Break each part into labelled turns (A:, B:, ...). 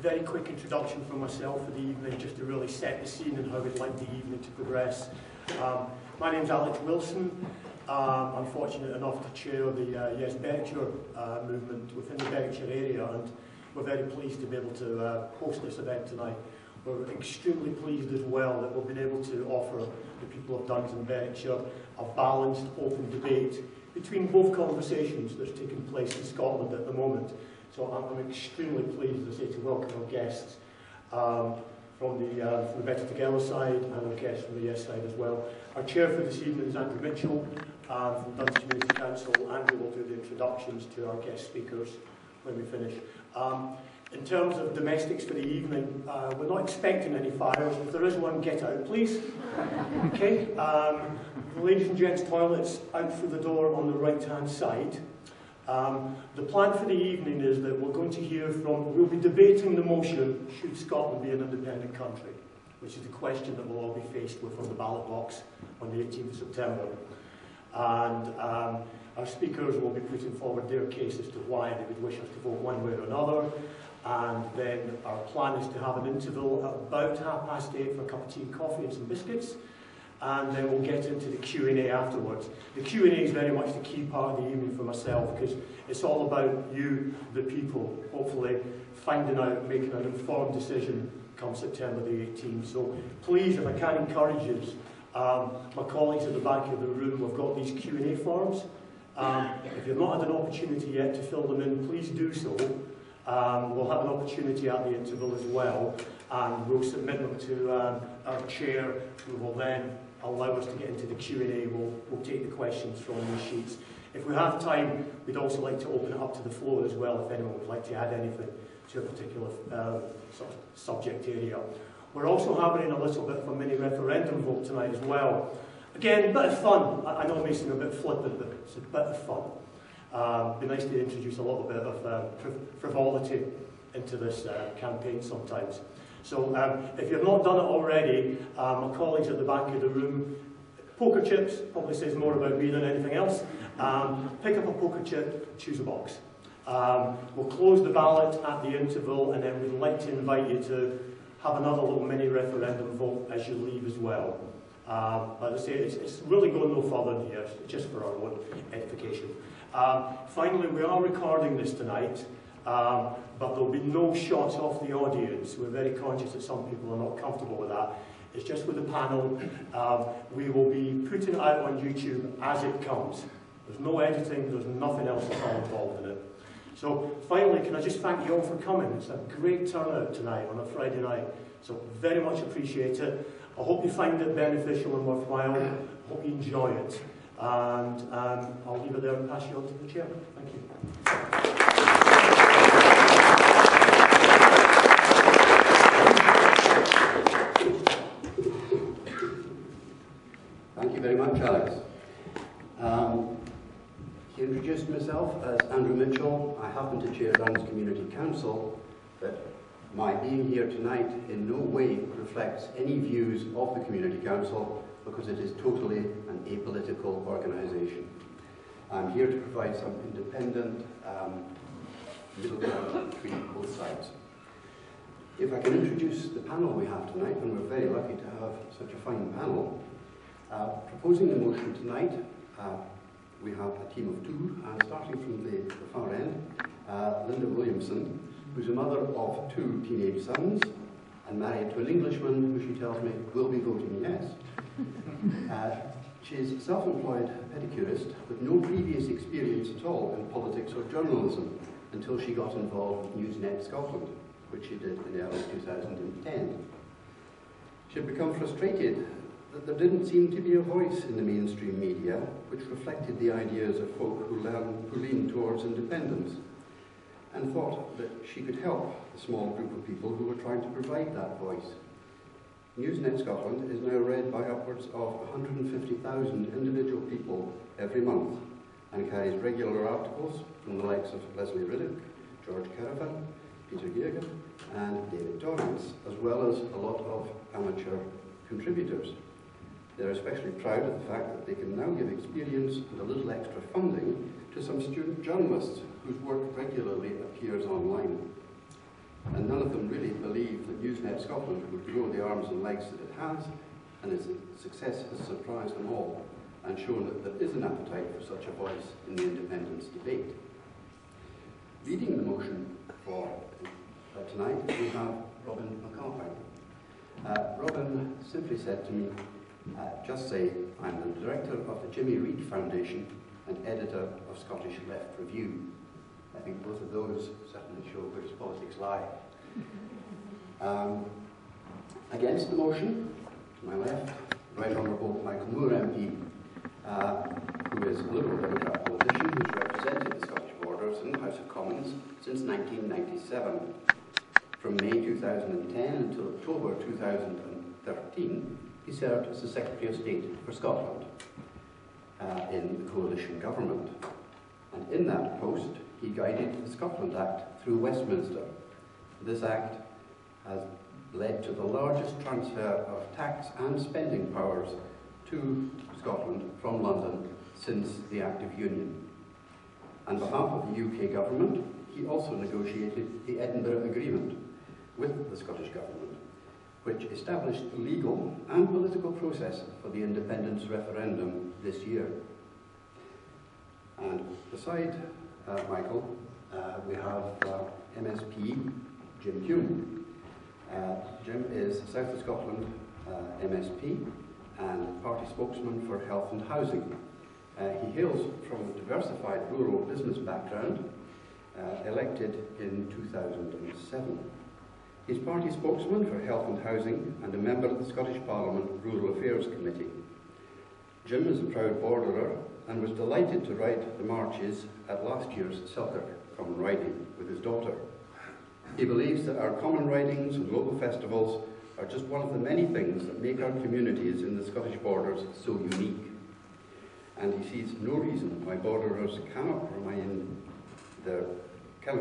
A: Very quick introduction from myself for the evening, just to really set the scene and how we'd like the evening to progress. My name's Alex Wilson. I'm fortunate enough to chair the Yes Berkshire movement within the Berkshire area, and we're very pleased to be able to host this event tonight. We're extremely pleased as well that we've been able to offer the people of Duns and Berkshire a balanced, open debate between both conversations that's taking place in Scotland at the moment. So I'm extremely pleased, as I say, to welcome our guests from the Better Together side and our guests from the Yes side as well. Our chair for this evening is Andrew Mitchell from Duns Community Council. Andrew will do the introductions to our guest speakers when we finish. In terms of domestics for the evening, we're not expecting any fires. If there is one, get out, please. Okay. Ladies and gents, toilets out through the door on the right-hand side. The plan for the evening is that we're going to hear from, we'll be debating the motion, should Scotland be an independent country, which is the question that we'll all be faced with on the ballot box on the 18th of September. And our speakers will be putting forward their case as to why they would wish us to vote one way or another. And then our plan is to have an interval at about 8:30 for a cup of tea and coffee and some biscuits. And then we'll get into the Q&A afterwards. The Q&A is very much the key part of the evening for myself, because it's all about you, the people, hopefully finding out, making an informed decision come September the 18th. So please, if I can encourage you, my colleagues at the back of the room, we've got these Q&A forms. If you've not had an opportunity yet to fill them in, please do so. We'll have an opportunity at the interval as well, and we'll submit them to our chair, who will then allow us to get into the Q&A. We'll take the questions from these sheets. If we have time, we'd also like to open it up to the floor as well, if anyone would like to add anything to a particular sort of subject area. We're also having a little bit of a mini referendum vote tonight as well. Again, a bit of fun. I know it may seem a bit flippant, but it's a bit of fun. It'd be nice to introduce a little bit of frivolity into this campaign sometimes. So if you've not done it already, my colleagues at the back of the room, poker chips probably says more about me than anything else. Pick up a poker chip, choose a box. We'll close the ballot at the interval, and then we'd like to invite you to have another little mini referendum vote as you leave as well. As I say, it's really going no further than here, it's just for our own edification. Finally, we are recording this tonight, but there'll be no shots off the audience. We're very conscious that some people are not comfortable with that. It's just with the panel. We will be putting it out on YouTube as it comes. There's no editing, there's nothing else at all involved in it. So finally, can I just thank you all for coming? It's a great turnout tonight on a Friday night, so very much appreciate it. I hope you find it beneficial and worthwhile. I hope you enjoy it. And I'll leave it there and pass you on to the chair. Thank you.
B: Thank you very much, Alex. He introduced myself as Andrew Mitchell. I happen to chair Duns Community Council, but my being here tonight in no way reflects any views of the Community Council, because it is totally an apolitical organisation. I'm here to provide some independent middle ground between both sides. If I can introduce the panel we have tonight, and we're very lucky to have such a fine panel. Proposing the motion tonight, we have a team of two, and starting from the far end, Linda Williamson, who's a mother of two teenage sons, and married to an Englishman who she tells me will be voting yes. She's a self-employed pedicurist with no previous experience at all in politics or journalism until she got involved with Newsnet Scotland, which she did in early 2010. She had become frustrated that there didn't seem to be a voice in the mainstream media which reflected the ideas of folk who lean towards independence, and thought that she could help the small group of people who were trying to provide that voice. Newsnet Scotland is now read by upwards of 150,000 individual people every month, and carries regular articles from the likes of Leslie Riddick, George Caravan, Peter Geoghegan and David Torrance, as well as a lot of amateur contributors. They're especially proud of the fact that they can now give experience and a little extra funding to some student journalists whose work regularly appears online. Usenet Scotland would grow the arms and legs that it has, and its success has surprised them all and shown that there is an appetite for such a voice in the independence debate. Leading the motion for tonight, we have Robin McAlpine. Robin simply said to me, just say, I'm the director of the Jimmy Reid Foundation and editor of Scottish Left Review. I think both of those certainly show where his politics lie. Against the motion, to my left, Right Honourable Michael Moore MP, who is a Liberal Democrat politician who's represented the Scottish Borders in the House of Commons since 1997. From May 2010 until October 2013, he served as the Secretary of State for Scotland in the coalition government. And in that post, he guided the Scotland Act through Westminster. This act has led to the largest transfer of tax and spending powers to Scotland from London since the Act of Union. On behalf of the UK government, he also negotiated the Edinburgh Agreement with the Scottish government, which established the legal and political process for the independence referendum this year. And beside Michael, we have MSP Jim Hume. Jim is South of Scotland MSP and party spokesman for health and housing. He hails from a diversified rural business background, elected in 2007. He's party spokesman for health and housing and a member of the Scottish Parliament Rural Affairs Committee. Jim is a proud borderer and was delighted to ride the marches at last year's Celtic Common Riding with his daughter. He believes that our common ridings and local festivals are just one of the many things that make our communities in the Scottish Borders so unique. And he sees no reason why borderers cannot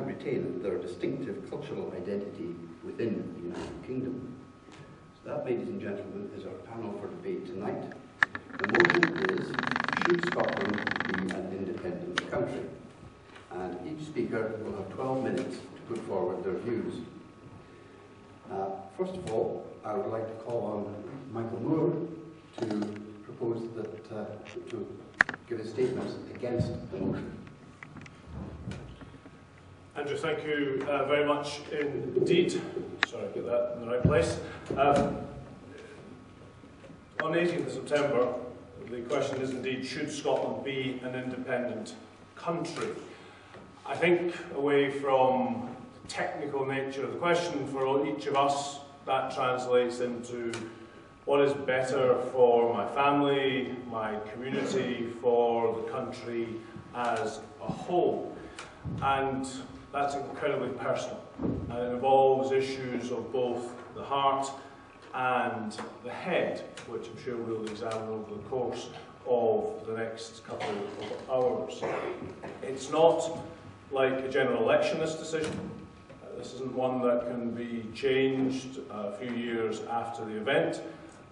B: retain their distinctive cultural identity within the United Kingdom. So that, ladies and gentlemen, is our panel for debate tonight. The motion is, should Scotland be an independent country? And each speaker will have 12 minutes to put forward their views. First of all, I would like to call on Michael Moore to propose that, to give a statement against the motion.
C: Andrew, thank you very much indeed. Sorry, get that in the right place. On 18th of September, the question is indeed, should Scotland be an independent country? I think, away from the technical nature of the question, for each of us, that translates into what is better for my family, my community, for the country as a whole. And that's incredibly personal. And it involves issues of both the heart and the head, which I'm sure we'll examine over the course of the next couple of hours. It's not like a general election, this decision. This isn't one that can be changed a few years after the event.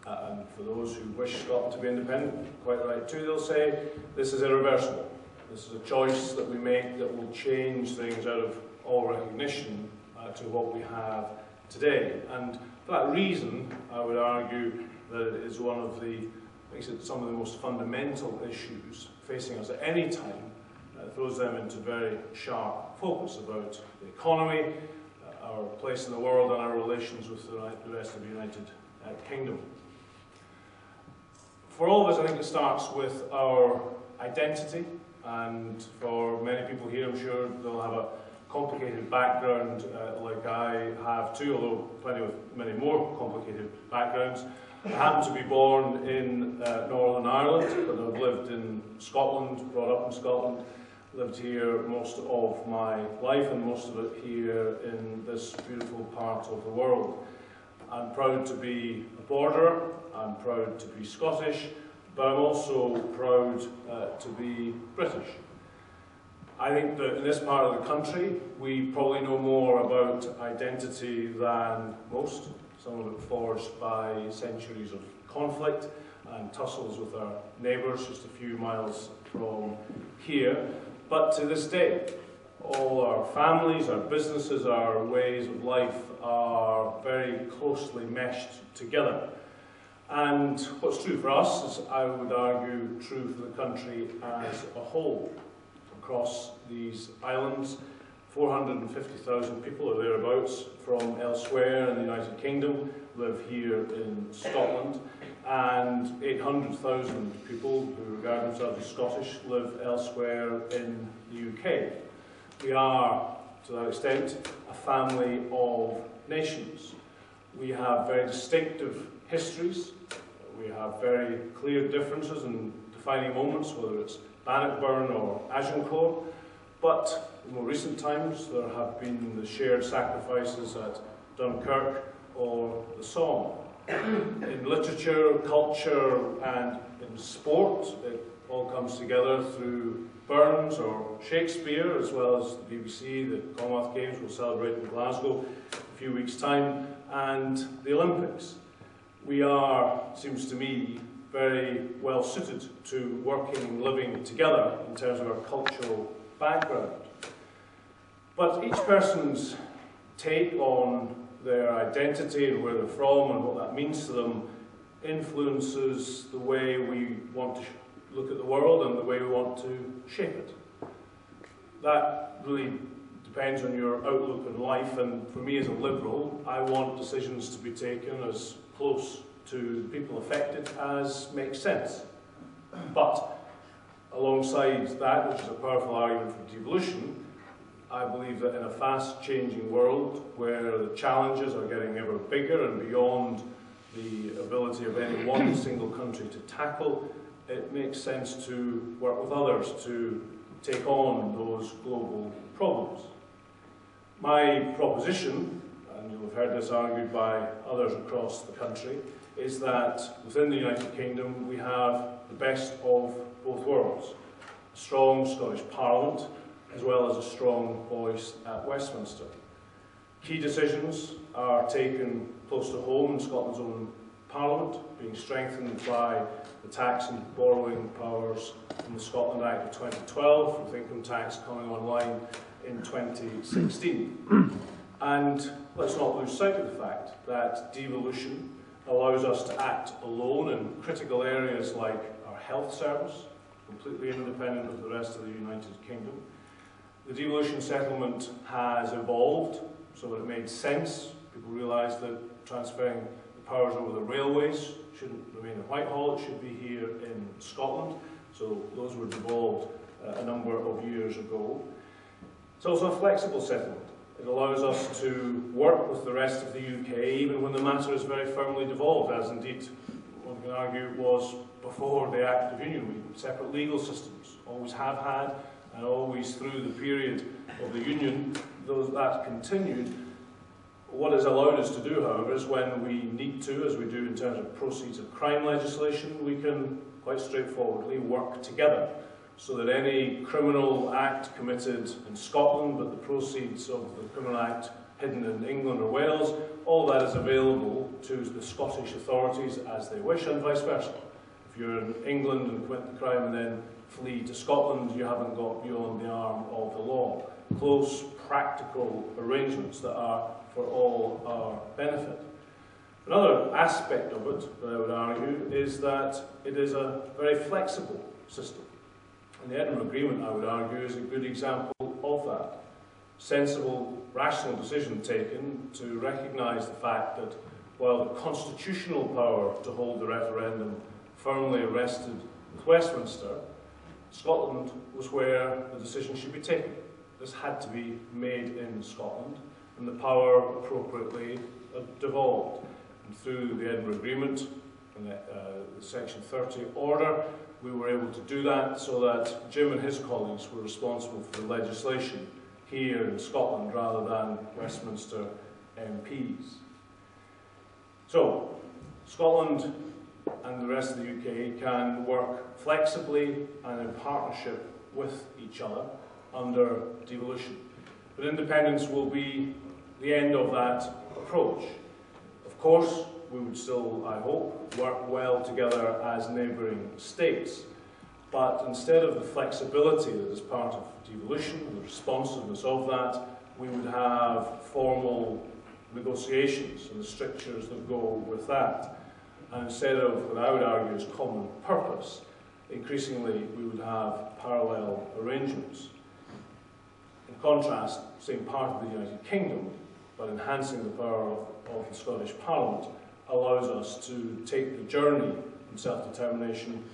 C: And for those who wish Scotland to be independent, quite right too, they'll say this is irreversible. This is a choice that we make that will change things out of all recognition to what we have today. And for that reason, I would argue that it is one of the, makes it some of the most fundamental issues facing us at any time. Throws them into very sharp focus about the economy, our place in the world, and our relations with the rest of the United Kingdom. For all of us, I think it starts with our identity, and for many people here, I'm sure they'll have a complicated background like I have too, although many more complicated backgrounds. I happen to be born in Northern Ireland, but I've lived in Scotland, brought up in Scotland, lived here most of my life, and most of it here in this beautiful part of the world. I'm proud to be a borderer, I'm proud to be Scottish, but I'm also proud to be British. I think that in this part of the country, we probably know more about identity than most, some of it forged by centuries of conflict and tussles with our neighbours just a few miles from here. But to this day, All our families, our businesses, our ways of life are very closely meshed together. And what's true for us is, I would argue, true for the country as a whole. Across these islands, 450,000 people or thereabouts from elsewhere in the United Kingdom live here in Scotland, and 800,000 people who regard themselves as Scottish live elsewhere in the UK. We are, to that extent, a family of nations. We have very distinctive histories. We have very clear differences in defining moments, whether it's Bannockburn or Agincourt. But in more recent times, there have been the shared sacrifices at Dunkirk or the Somme. In literature, culture, and in sport, it all comes together through Burns or Shakespeare, as well as the BBC. The Commonwealth Games will celebrate in Glasgow in a few weeks' time, and the Olympics. We are, seems to me, very well suited to working and living together in terms of our cultural background. But each person's take on their identity and where they're from and what that means to them influences the way we want to look at the world and the way we want to shape it. That really depends on your outlook on life, and for me as a Liberal, I want decisions to be taken as close to the people affected as makes sense. But alongside that, which is a powerful argument for devolution, I believe that in a fast-changing world where the challenges are getting ever bigger and beyond the ability of any one single country to tackle, it makes sense to work with others to take on those global problems. My proposition, and you'll have heard this argued by others across the country, is that within the United Kingdom we have the best of both worlds. A strong Scottish Parliament, as well as a strong voice at Westminster. Key decisions are taken close to home in Scotland's own Parliament, being strengthened by the tax and borrowing powers in the Scotland Act of 2012, with income tax coming online in 2016. And let's not lose sight of the fact that devolution allows us to act alone in critical areas like our health service, completely independent of the rest of the United Kingdom. The devolution settlement has evolved so that it made sense. People realised that transferring the powers over the railways shouldn't remain in Whitehall, it should be here in Scotland. So those were devolved a number of years ago. It's also a flexible settlement. It allows us to work with the rest of the UK even when the matter is very firmly devolved, as indeed one can argue was before the Act of Union. We have separate legal systems, always have had, and always through the period of the Union, that continued. What it's allowed us to do, however, is when we need to, as we do in terms of proceeds of crime legislation, we can quite straightforwardly work together so that any criminal act committed in Scotland, but the proceeds of the criminal act hidden in England or Wales, all that is available to the Scottish authorities as they wish, and vice versa. If you're in England and commit the crime and then flee to Scotland, you haven't got beyond the arm of the law. Close, practical arrangements that are for all our benefit. Another aspect of it, that I would argue, is that it is a very flexible system. And the Edinburgh Agreement, I would argue, is a good example of that. Sensible, rational decision taken to recognise the fact that while the constitutional power to hold the referendum firmly rested with Westminster, Scotland was where the decision should be taken. This had to be made in Scotland, and the power appropriately devolved. And through the Edinburgh Agreement and the Section 30 order, we were able to do that so that Jim and his colleagues were responsible for the legislation here in Scotland rather than Westminster MPs. So, Scotland and the rest of the UK can work flexibly and in partnership with each other under devolution. But independence will be the end of that approach. Of course, we would still, I hope, work well together as neighbouring states. but instead of the flexibility that is part of devolution, the responsiveness of that, we would have formal negotiations and the strictures that go with that. And instead of what I would argue is common purpose, increasingly we would have parallel arrangements. In contrast, same part of the United Kingdom, but enhancing the power of the Scottish Parliament, allows us to take the journey in self-determination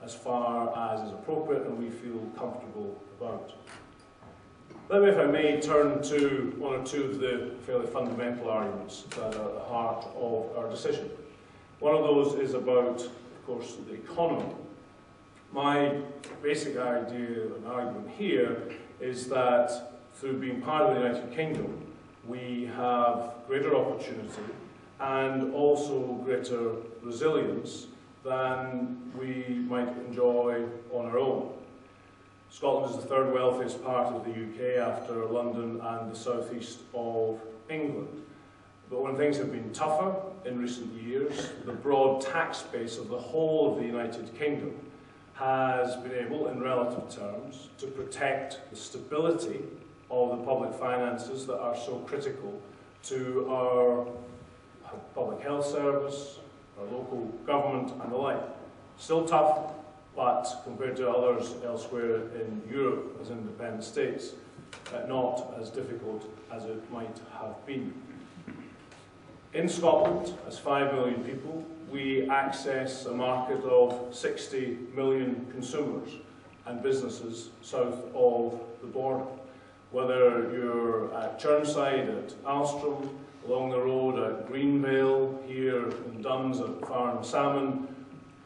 C: as far as is appropriate and we feel comfortable about. Let me, if I may, turn to one or two of the fairly fundamental arguments that are at the heart of our decision. One of those is about, of course, the economy. My basic idea and argument here is that through being part of the United Kingdom, we have greater opportunity and also greater resilience than we might enjoy on our own. Scotland is the third wealthiest part of the UK after London and the southeast of England. But when things have been tougher in recent years, the broad tax base of the whole of the United Kingdom has been able, in relative terms, to protect the stability of the public finances that are so critical to our public health service, our local government and the like. Still tough, but compared to others elsewhere in Europe as independent states, not as difficult as it might have been. In Scotland, as 5 million people, we access a market of 60 million consumers and businesses south of the border. Whether you're at Churnside, at Alstrom, along the road at Greenvale, here in Duns at Farm Salmon,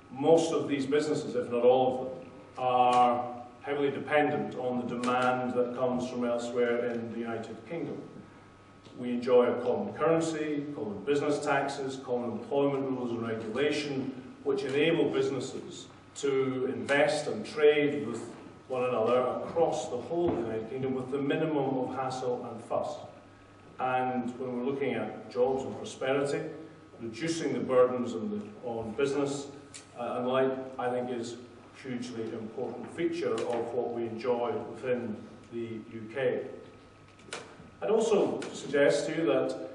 C: most of these businesses, if not all of them, are heavily dependent on the demand that comes from elsewhere in the United Kingdom. We enjoy a common currency, common business taxes, common employment rules and regulation, which enable businesses to invest and trade with one another across the whole of the United Kingdom with the minimum of hassle and fuss. And when we're looking at jobs and prosperity, reducing the burdens on business and like, I think is a hugely important feature of what we enjoy within the UK. I'd also suggest to you that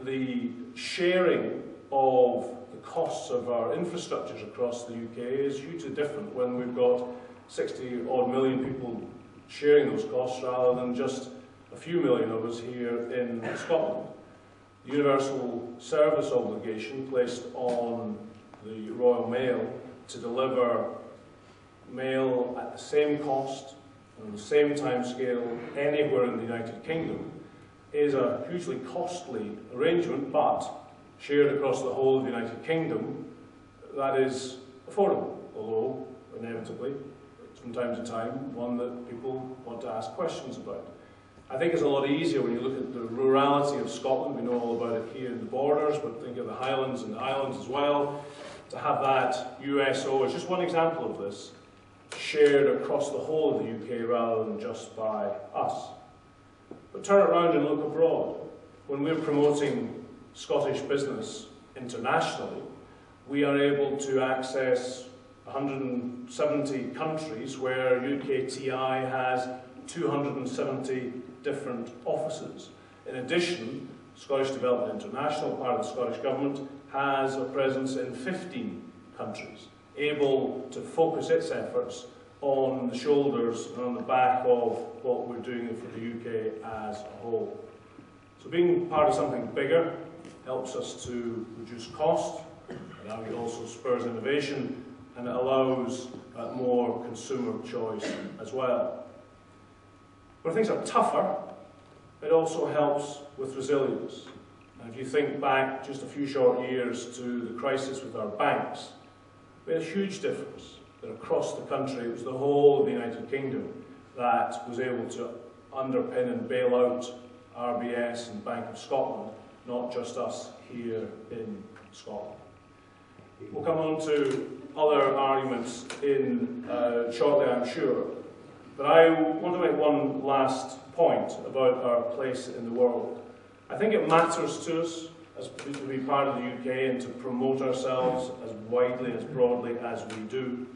C: the sharing of the costs of our infrastructures across the UK is hugely different when we've got 60 odd million people sharing those costs rather than just a few million of us here in Scotland. The universal service obligation placed on the Royal Mail to deliver mail at the same cost and the same time scale anywhere in the United Kingdom is a hugely costly arrangement, but shared across the whole of the United Kingdom, that is affordable, although inevitably, from time to time, one that people want to ask questions about. I think it's a lot easier when you look at the rurality of Scotland. We know all about it here in the borders, but think of the Highlands and the Islands as well. To have that USO is just one example of this, shared across the whole of the UK rather than just by us. But turn it around and look abroad. When we're promoting Scottish business internationally, we are able to access 170 countries where UKTI has 270 different offices. In addition, Scottish Development International, part of the Scottish Government, has a presence in 15 countries, able to focus its efforts on the shoulders and on the back of what we're doing for the UK as a whole. So being part of something bigger helps us to reduce cost, and it also spurs innovation, and it allows more consumer choice as well. When things are tougher, it also helps with resilience. And if you think back just a few short years to the crisis with our banks, we had a huge difference that across the country, it was the whole of the United Kingdom that was able to underpin and bail out RBS and Bank of Scotland, not just us here in Scotland. We'll come on to other arguments shortly, I'm sure. But I want to make one last point about our place in the world. I think it matters to us to be part of the UK and to promote ourselves as widely, as broadly as we do.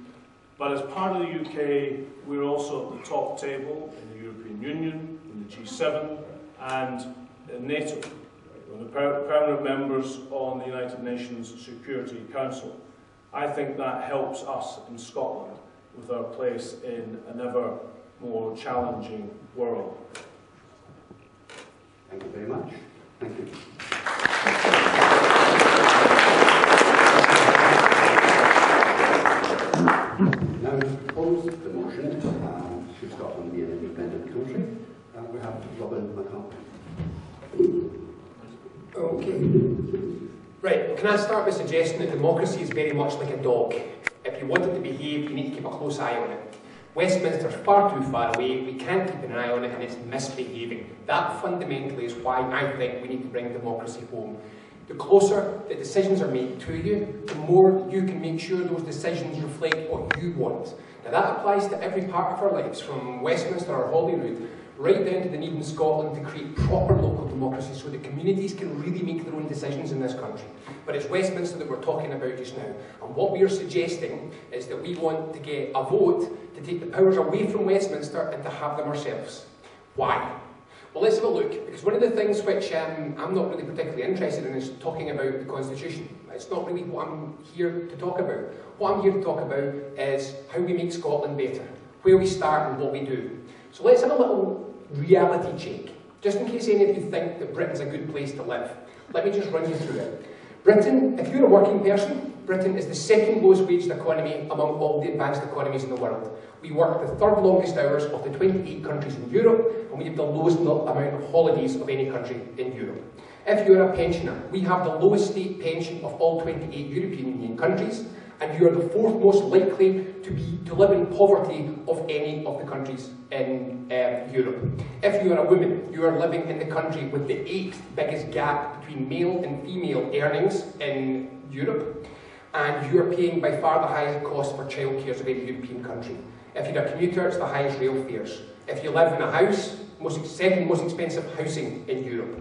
C: But as part of the UK, we're also at the top table in the European Union, in the G7, and in NATO. We're the permanent members on the United Nations Security Council. I think that helps us in Scotland with our place in an ever more challenging world.
B: Thank you very much. Thank you. Now, to propose the motion, should Scotland be an independent country, we have Robin McCarthy.
D: Okay. Right, well, can I start by suggesting that democracy is very much like a dog. If you want it to behave, you need to keep a close eye on it. Westminster's far too far away, we can't keep an eye on it, and it's misbehaving. That fundamentally is why I think we need to bring democracy home. The closer the decisions are made to you, the more you can make sure those decisions reflect what you want. Now that applies to every part of our lives, from Westminster or Holyrood, right down to the need in Scotland to create proper local democracy so that communities can really make their own decisions in this country. But it's Westminster that we're talking about just now. And what we are suggesting is that we want to get a vote to take the powers away from Westminster and to have them ourselves. Why? Well, let's have a look, because one of the things which I'm not really particularly interested in is talking about the Constitution. It's not really what I'm here to talk about. What I'm here to talk about is how we make Scotland better, where we start and what we do. So let's have a little reality check, just in case any of you think that Britain's a good place to live. Let me just run you through it. Britain, if you're a working person, Britain is the second lowest waged economy among all the advanced economies in the world. We work the third longest hours of the 28 countries in Europe, and we have the lowest amount of holidays of any country in Europe. If you're a pensioner, we have the lowest state pension of all 28 European Union countries, and you are the fourth most likely to live in poverty of any of the countries in Europe. If you are a woman, you are living in the country with the 8th biggest gap between male and female earnings in Europe, and you are paying by far the highest cost for childcare of any European country. If you're a commuter, it's the highest rail fares. If you live in a house, second most expensive housing in Europe.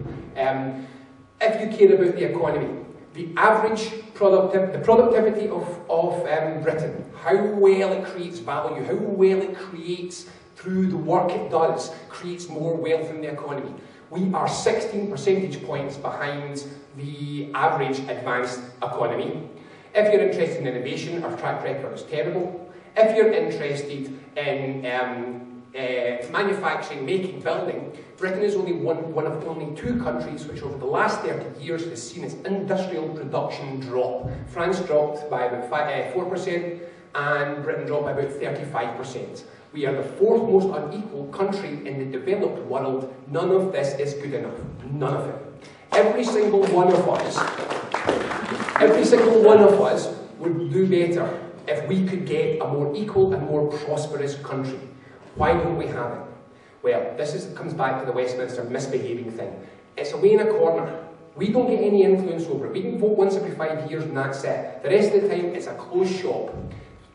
D: If you care about the economy, the average productivity of Britain, how well it creates value, how well it creates through the work it does, creates more wealth in the economy. We are 16 percentage points behind the average advanced economy. If you're interested in innovation, our track record is terrible. If you're interested in manufacturing, making, building, Britain is only one of only 2 countries which over the last 30 years has seen its industrial production drop. France dropped by about 4% and Britain dropped by about 35%. We are the 4th most unequal country in the developed world. None of this is good enough. None of it. Every single one of us would do better if we could get a more equal and more prosperous country. Why don't we have it? Well, this comes back to the Westminster misbehaving thing. It's away in a corner. We don't get any influence over it. We can vote once every 5 years and that's it. The rest of the time, it's a closed shop.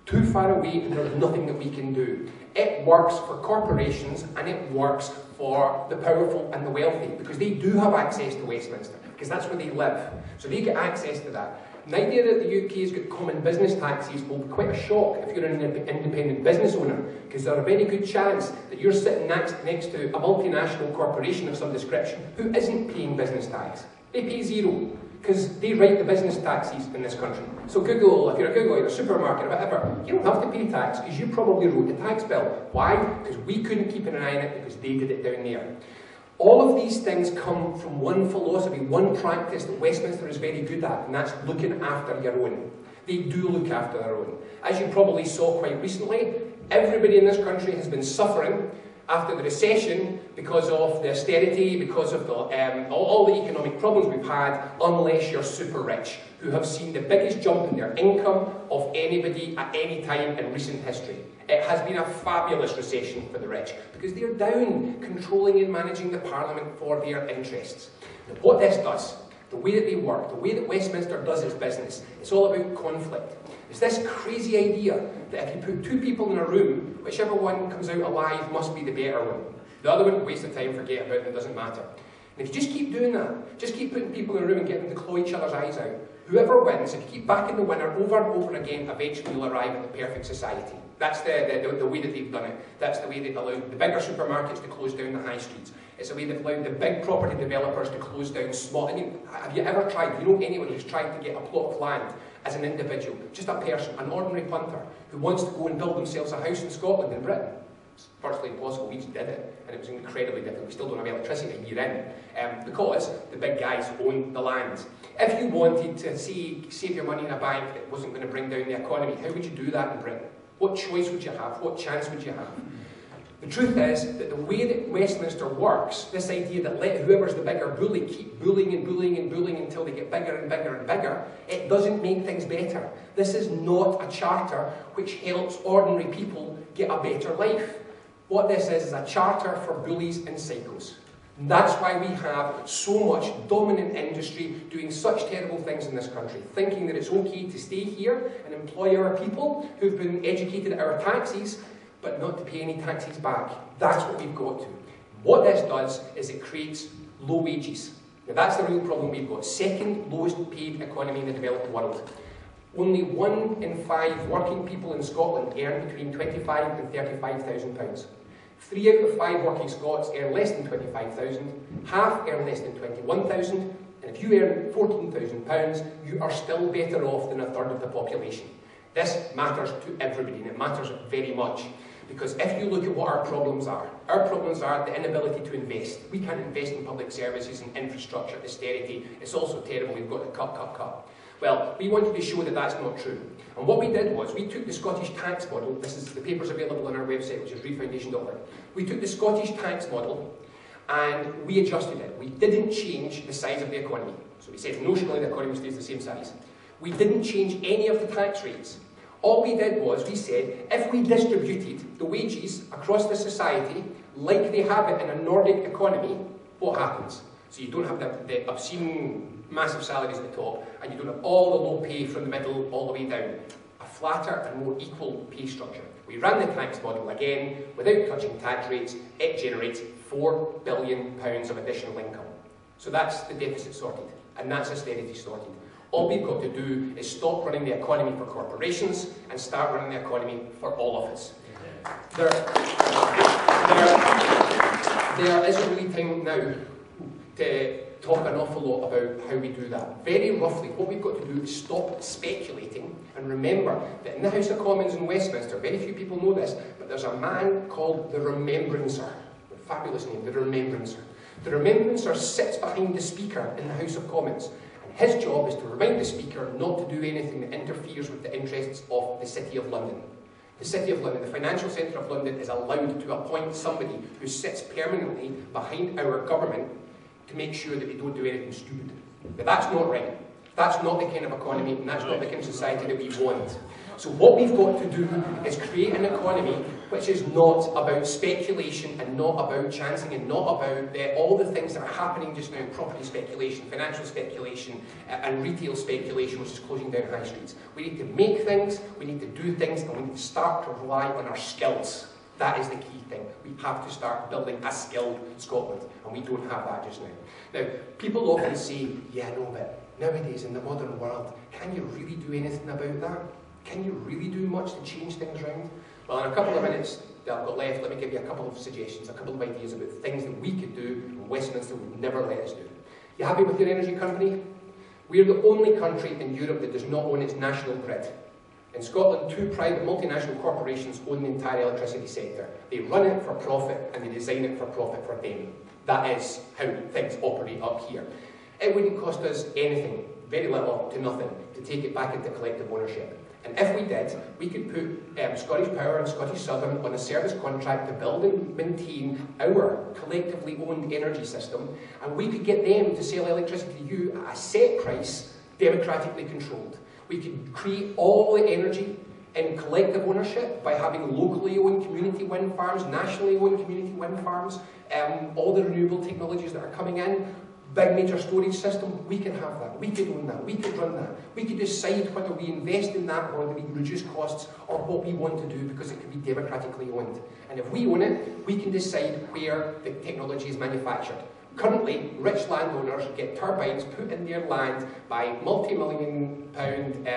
D: Too far away and there's nothing that we can do. It works for corporations and it works for the powerful and the wealthy because they do have access to Westminster because that's where they live. So they get access to that. The idea that the UK has got common business taxes will be quite a shock if you're an independent business owner, because there's a very good chance that you're sitting next to a multinational corporation of some description who isn't paying business tax. They pay 0, because they write the business taxes in this country. So Google, if you're a Google, you're a supermarket or whatever, you don't have to pay tax because you probably wrote the tax bill. Why? Because we couldn't keep an eye on it because they did it down there. All of these things come from one philosophy, one practice that Westminster is very good at, and that's looking after your own. They do look after their own. As you probably saw quite recently, everybody in this country has been suffering after the recession because of the austerity, because of all the economic problems we've had, unless you're super rich, who have seen the biggest jump in their income of anybody at any time in recent history. It has been a fabulous recession for the rich because they're down controlling and managing the Parliament for their interests. Now, what this does, the way that they work, the way that Westminster does its business, it's all about conflict. It's this crazy idea that if you put 2 people in a room, whichever one comes out alive must be the better one. The other one, waste of time, forget about it, it doesn't matter. And if you just keep doing that, just keep putting people in a room and getting them to claw each other's eyes out, whoever wins, if you keep backing the winner over and over again, eventually you'll arrive at the perfect society. That's the way that they've done it. That's the way they've allowed the bigger supermarkets to close down the high streets. It's the way they've allowed the big property developers to close down small. I mean, have you ever tried, do you know anyone who's tried to get a plot of land as an individual, just a person, an ordinary punter, who wants to go and build themselves a house in Scotland and Britain? It's virtually impossible. We just did it, and it was incredibly difficult. We still don't have electricity a year in, because the big guys own the land. If you wanted to save your money in a bank that wasn't going to bring down the economy, how would you do that in Britain? What choice would you have? What chance would you have? The truth is that the way that Westminster works, this idea that let whoever's the bigger bully keep bullying and bullying and bullying until they get bigger and bigger and bigger, it doesn't make things better. This is not a charter which helps ordinary people get a better life. What this is a charter for bullies and psychos. And that's why we have so much dominant industry doing such terrible things in this country, thinking that it's okay to stay here and employ our people who've been educated at our taxes, but not to pay any taxes back. That's what we've got to. What this does is it creates low wages. Now that's the real problem we've got. Second lowest paid economy in the developed world. Only 1 in 5 working people in Scotland earn between £25,000 and £35,000. 3 out of 5 working Scots earn less than £25,000, half earn less than £21,000, and if you earn £14,000, you are still better off than a third of the population. This matters to everybody, and it matters very much. Because if you look at what our problems are the inability to invest. We can't invest in public services and infrastructure, austerity. It's also terrible, we've got to cut. Well, we wanted to show that that's not true. And what we did was, we took the Scottish tax model, the paper's available on our website, which is refoundation.org. We took the Scottish tax model and we adjusted it. We didn't change the size of the economy. So we said notionally the economy stays the same size. We didn't change any of the tax rates. All we did was, we said, if we distributed the wages across the society like they have it in a Nordic economy, what happens? So you don't have the obscene, massive salaries at the top, and you don't have all the low pay from the middle all the way down. A flatter and more equal pay structure. We ran the tax model again, without touching tax rates, it generates £4 billion of additional income. So that's the deficit sorted, and that's austerity sorted. All we've got to do is stop running the economy for corporations and start running the economy for all of us. There isn't really time now to talk an awful lot about how we do that. Very roughly, what we've got to do is stop speculating and remember that in the House of Commons in Westminster, very few people know this, but there's a man called the Remembrancer. A fabulous name, the Remembrancer. The Remembrancer sits behind the Speaker in the House of Commons. His job is to remind the Speaker not to do anything that interferes with the interests of the City of London. The City of London, the financial centre of London, is allowed to appoint somebody who sits permanently behind our government to make sure that they don't do anything stupid. But that's not right. That's not the kind of economy, and that's not the kind of society that we want. So what we've got to do is create an economy which is not about speculation and not about chancing and not about all the things that are happening just now, property speculation, financial speculation, and retail speculation, which is closing down high streets. We need to make things, we need to do things, and we need to start to rely on our skills. That is the key thing. We have to start building a skilled Scotland, and we don't have that just now. Now, people often say, yeah, no, but nowadays in the modern world, can you really do anything about that? Can you really do much to change things around? Well, in a couple of minutes that I've got left, let me give you a couple of suggestions, a couple of ideas about things that we could do and Westminster would never let us do. You happy with your energy company? We're the only country in Europe that does not own its national grid. In Scotland, 2 private multinational corporations own the entire electricity sector. They run it for profit and they design it for profit for them. That is how things operate up here. It wouldn't cost us anything, very little to nothing, to take it back into collective ownership. And if we did, we could put Scottish Power and Scottish Southern on a service contract to build and maintain our collectively owned energy system, and we could get them to sell electricity to you at a set price, democratically controlled. We could create all the energy in collective ownership by having locally owned community wind farms, nationally owned community wind farms, all the renewable technologies that are coming in, big major storage system, we could have that, we could own that, we could run that. We could decide whether we invest in that or whether we reduce costs or what we want to do because it can be democratically owned. And if we own it, we can decide where the technology is manufactured. Currently, rich landowners get turbines put in their land by multi-million pound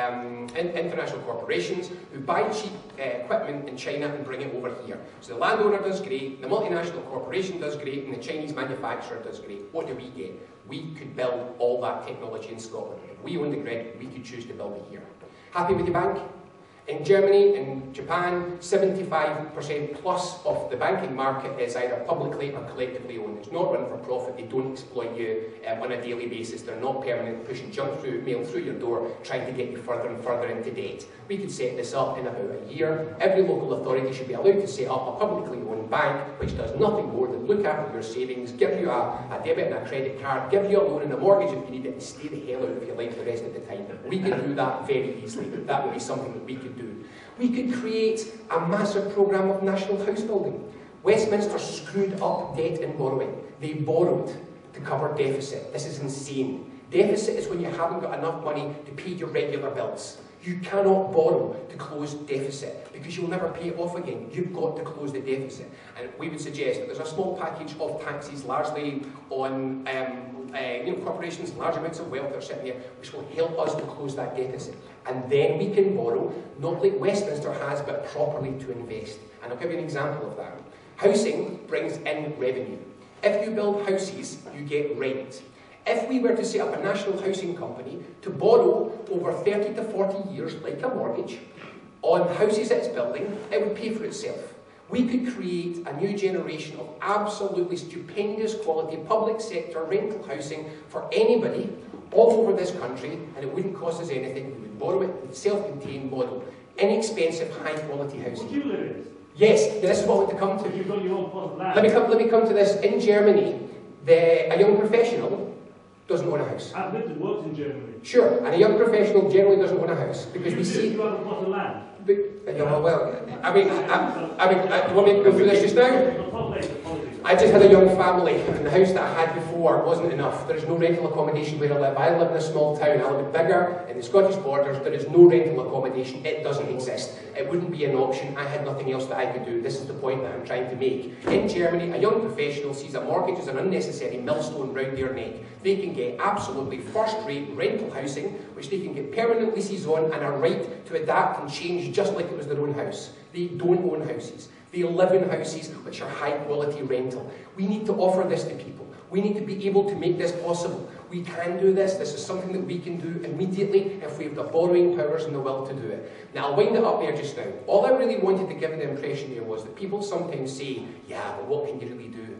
D: international corporations who buy cheap equipment in China and bring it over here. So the landowner does great, the multinational corporation does great, and the Chinese manufacturer does great. What do we get? We could build all that technology in Scotland. If we own the grid, we could choose to build it here. Happy with the bank? In Germany, in Japan, 75% plus of the banking market is either publicly or collectively owned. It's not run for profit. They don't exploit you on a daily basis. They're not permanent, pushing junk mail through your door, trying to get you further and further into debt. We could set this up in about a year. Every local authority should be allowed to set up a publicly owned bank which does nothing more than look after your savings, give you a debit and a credit card, give you a loan and a mortgage if you need it, and stay the hell out of your life the rest of the time. We can do that very easily. That would be something that we could do. We could create a massive programme of national house building. Westminster screwed up debt and borrowing. They borrowed to cover deficit. This is insane. Deficit is when you haven't got enough money to pay your regular bills. You cannot borrow to close deficit because you'll never pay it off again. You've got to close the deficit. And we would suggest that there's a small package of taxes largely on corporations, large amounts of wealth that are sitting there, which will help us to close that deficit. And then we can borrow, not like Westminster has, but properly to invest. And I'll give you an example of that. Housing brings in revenue. If you build houses, you get rent. If we were to set up a national housing company to borrow over 30 to 40 years, like a mortgage, on houses it's building, it would pay for itself. We could create a new generation of absolutely stupendous quality public sector rental housing for anybody all over this country, and it wouldn't cost us anything. We would borrow it in a self-contained model. Inexpensive, high-quality housing.
E: Would you live in?
D: Yes, this is what I want to come to.
E: You've got your own plot of land.
D: Let me come to this. In Germany, a young professional doesn't own a house.
E: I've lived and worked in Germany.
D: Sure, and a young professional generally doesn't own a house because we see.
E: You have a plot of land.
D: But, you want me to go through this just now? I just had a young family, and the house that I had before wasn't enough. There is no rental accommodation where I live. I live in a small town. I live bigger in the Scottish borders. There is no rental accommodation. It doesn't exist. It wouldn't be an option. I had nothing else that I could do. This is the point that I'm trying to make. In Germany, a young professional sees a mortgage as an unnecessary millstone round their neck. They can get absolutely first-rate rental housing, which they can get permanent leases on and a right to adapt and change just like it was their own house. They don't own houses. They live in houses which are high-quality rental. We need to offer this to people. We need to be able to make this possible. We can do this. This is something that we can do immediately if we have the borrowing powers and the will to do it. Now, I'll wind it up there just now. All I really wanted to give the impression here was that people sometimes say, yeah, but what can you really do?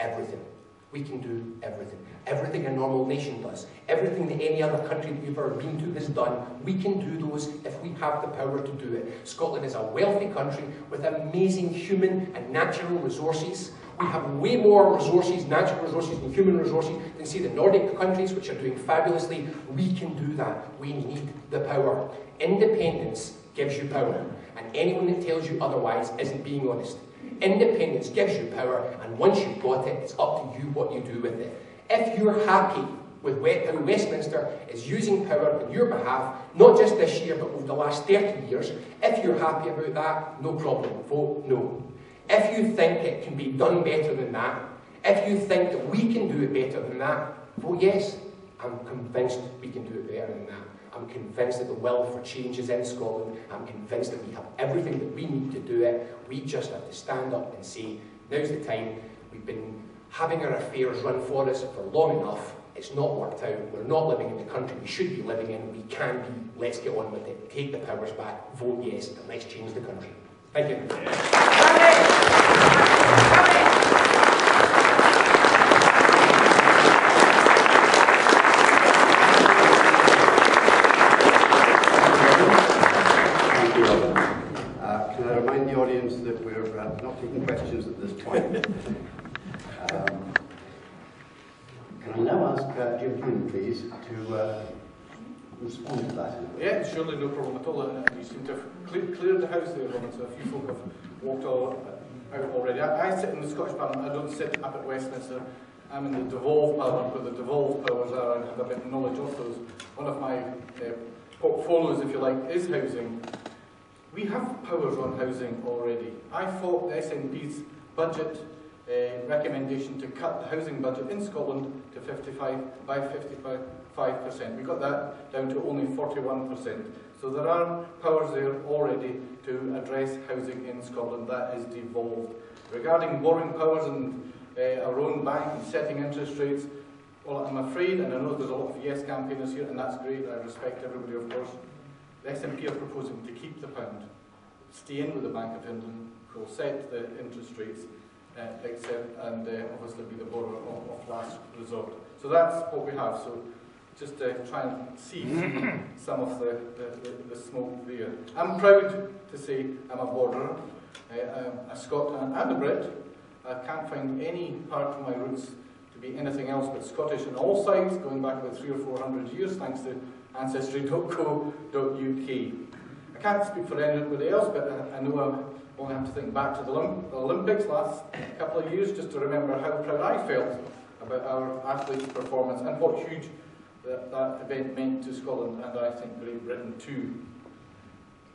D: Everything. We can do everything. Everything a normal nation does. Everything that any other country that we've ever been to has done. We can do those if we have the power to do it. Scotland is a wealthy country with amazing human and natural resources. We have way more resources, natural resources and human resources than, say, the Nordic countries, which are doing fabulously. We can do that. We need the power. Independence gives you power. And anyone that tells you otherwise isn't being honest. Independence gives you power, and once you've got it, it's up to you what you do with it. If you're happy with how Westminster is using power on your behalf, not just this year, but over the last 30 years, if you're happy about that, no problem, vote no. If you think it can be done better than that, if you think that we can do it better than that, vote yes. I'm convinced we can do it better than that. I'm convinced that the will for change is in Scotland. I'm convinced that we have everything that we need to do it. We just have to stand up and say, now's the time. We've been having our affairs run for us for long enough. It's not worked out. We're not living in the country we should be living in. We can be. Let's get on with it. Take the powers back. Vote yes, and let's change the country. Thank you.
B: Can I remind the audience that we're not taking questions at this point. Can I now ask Jim Hume, please, to respond to that?
F: Yeah, surely no problem at all. You seem to have cleared the house there, Robin, so a few folk have walked out already. I sit in the Scottish Parliament. I don't sit up at Westminster. I'm in the devolved Parliament, where the devolved powers are, and have a bit of knowledge of those. One of my portfolios, if you like, is housing. We have powers on housing already. I fought the SNP's budget recommendation to cut the housing budget in Scotland to 55%. We got that down to only 41%. So there are powers there already to address housing in Scotland. That is devolved. Regarding borrowing powers and our own bank and setting interest rates, well, I'm afraid, and I know there's a lot of yes campaigners here, and that's great, I respect everybody, of course. The SNP are proposing to keep the pound, stay in with the Bank of England, who will set the interest rates, and obviously be the borrower of last resort. So that's what we have. So just try and see some of the smoke there. I'm proud to say I'm a borderer, a Scot and a Brit. I can't find any part of my roots to be anything else but Scottish on all sides, going back about 300 or 400 years, thanks to ancestry.co.uk. I can't speak for anybody else, but I know I only have to think back to the Olympics last couple of years just to remember how proud I felt about our athletes' performance and what huge that event meant to Scotland and I think Great Britain too.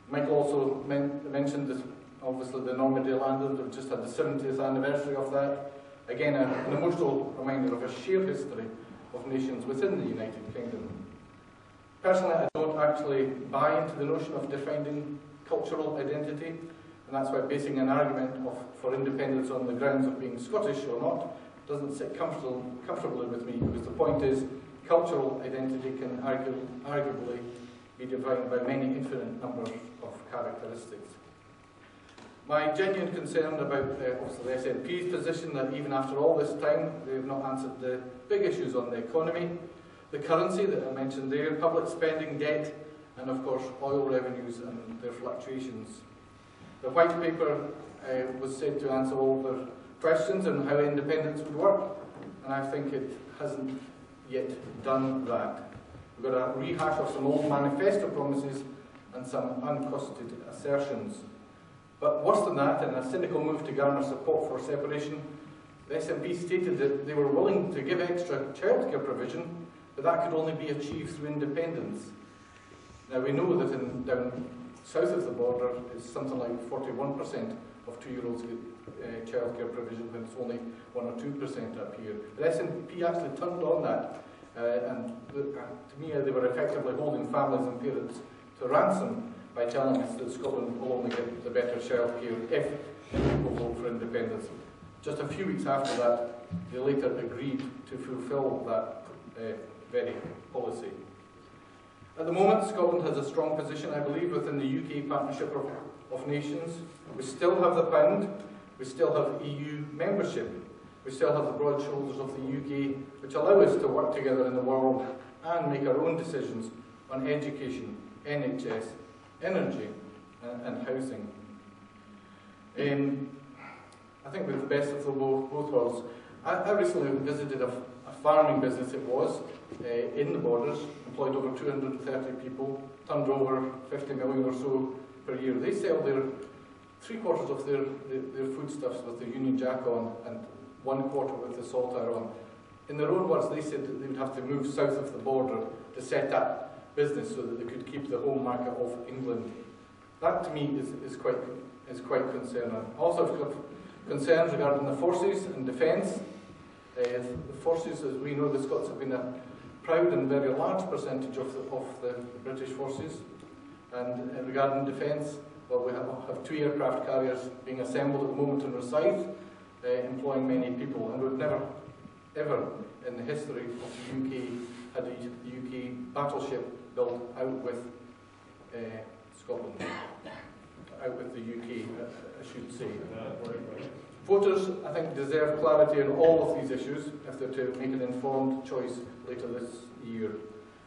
F: Michael also mentioned that obviously the Normandy landing. We've just had the 70th anniversary of that. Again, an emotional reminder of a shared history of nations within the United Kingdom. Personally, I don't actually buy into the notion of defining cultural identity, and that's why basing an argument for independence on the grounds of being Scottish or not doesn't sit comfortably with me, because the point is cultural identity can arguably be defined by many infinite numbers of characteristics. My genuine concern about obviously the SNP's position that even after all this time they have not answered the big issues on the economy, the currency that I mentioned there, public spending, debt, and of course oil revenues and their fluctuations. The white paper was said to answer all their questions on how independence would work, and I think it hasn't yet done that. We've got a rehash of some old manifesto promises and some uncosted assertions. But worse than that, in a cynical move to garner support for separation, the SNP stated that they were willing to give extra childcare provision, but that could only be achieved through independence. Now we know that down south of the border it's something like 41% of 2-year-olds get childcare provision, when it's only 1 or 2% up here. The SNP actually turned on that, and to me they were effectively holding families and parents to ransom by telling us that Scotland will only get the better childcare if people vote for independence. Just a few weeks after that, they later agreed to fulfil that very policy. At the moment, Scotland has a strong position, I believe, within the UK partnership of nations. We still have the pound, we still have EU membership, we still have the broad shoulders of the UK, which allow us to work together in the world and make our own decisions on education, NHS, energy and housing. I think with the best of both worlds. I recently visited a farming business, it was, in the borders, employed over 230 people, turned over 50 million or so per year. They sell their 3/4 of their foodstuffs with the Union Jack on and 1/4 with the saltire on. In their own words, they said that they would have to move south of the border to set up business so that they could keep the home market of England. That to me is quite concerning. Also, I've got concerns regarding the forces and defence. The forces, as we know, the Scots have been a proud and very large percentage of the British forces. And regarding defence, well, we have 2 aircraft carriers being assembled at the moment in Rosyth, employing many people, and we've never, ever in the history of the UK had a UK battleship built out with Scotland, out with the UK, I should say. Voters, I think, deserve clarity on all of these issues if they're to make an informed choice later this year.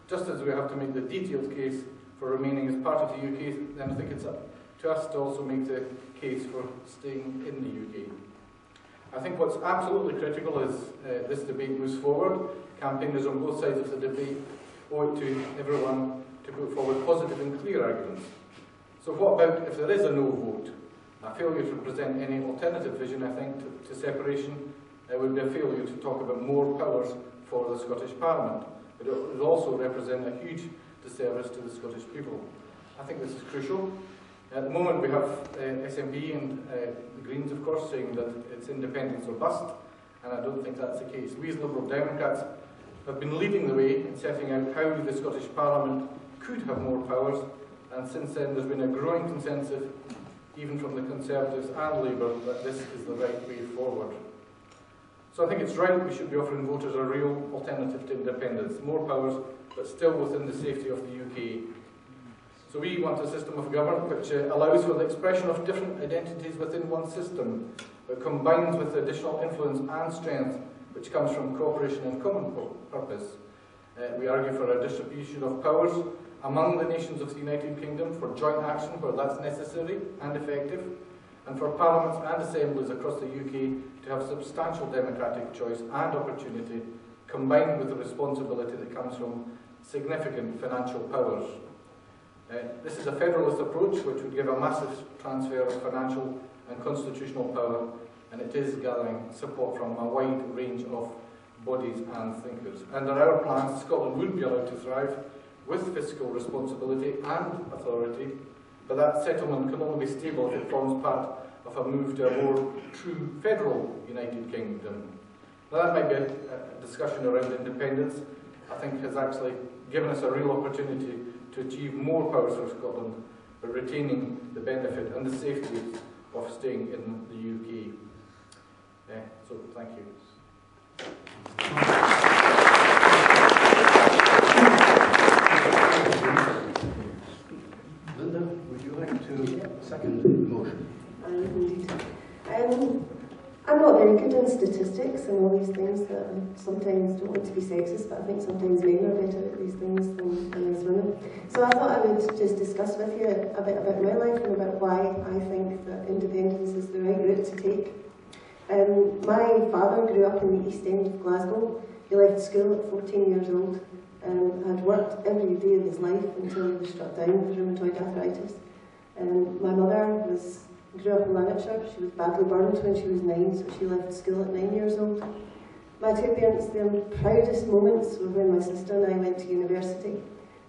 F: Just as we have to make the detailed case for remaining as part of the UK, then I think it's up to us to also make the case for staying in the UK. I think what's absolutely critical is this debate moves forward. Campaigners on both sides of the debate owe it to everyone to put forward positive and clear arguments. So what about if there is a no vote? A failure to present any alternative vision, I think, to separation would be a failure to talk about more powers for the Scottish Parliament. But it would also represent a huge disservice to the Scottish people. I think this is crucial. At the moment we have SNP and the Greens, of course, saying that it's independence or bust, and I don't think that's the case. We as Liberal Democrats have been leading the way in setting out how the Scottish Parliament could have more powers, and since then there's been a growing consensus, even from the Conservatives and Labour, that this is the right way forward. So I think it's right we should be offering voters a real alternative to independence, more powers, but still within the safety of the UK. So we want a system of government which allows for the expression of different identities within one system, but combines with the additional influence and strength which comes from cooperation and common purpose. We argue for a distribution of powers among the nations of the United Kingdom for joint action where that's necessary and effective, and for parliaments and assemblies across the UK to have substantial democratic choice and opportunity, combined with the responsibility that comes from significant financial powers. This is a federalist approach which would give a massive transfer of financial and constitutional power, and it is gathering support from a wide range of bodies and thinkers. Under our plans, Scotland would be allowed to thrive with fiscal responsibility and authority, but that settlement can only be stable if it forms part of a move to a more true federal United Kingdom. Now that might be a discussion around independence, I think has actually given us a real opportunity to achieve more powers for Scotland, but retaining the benefit and the safety of staying in the UK. So thank you.
B: Linda, would you like to second the motion?
G: Indeed. I'm not very good in statistics and all these things that I sometimes don't want to be sexist, but I think sometimes men are better at these things than us women. So I thought I would just discuss with you a bit about my life and about why I think that independence is the right route to take. My father grew up in the East End of Glasgow. He left school at 14 years old and had worked every day of his life until he was struck down with rheumatoid arthritis. My mother grew up in Lanarkshire. She was badly burned when she was 9, so she left school at 9 years old. My two parents, their proudest moments were when my sister and I went to university,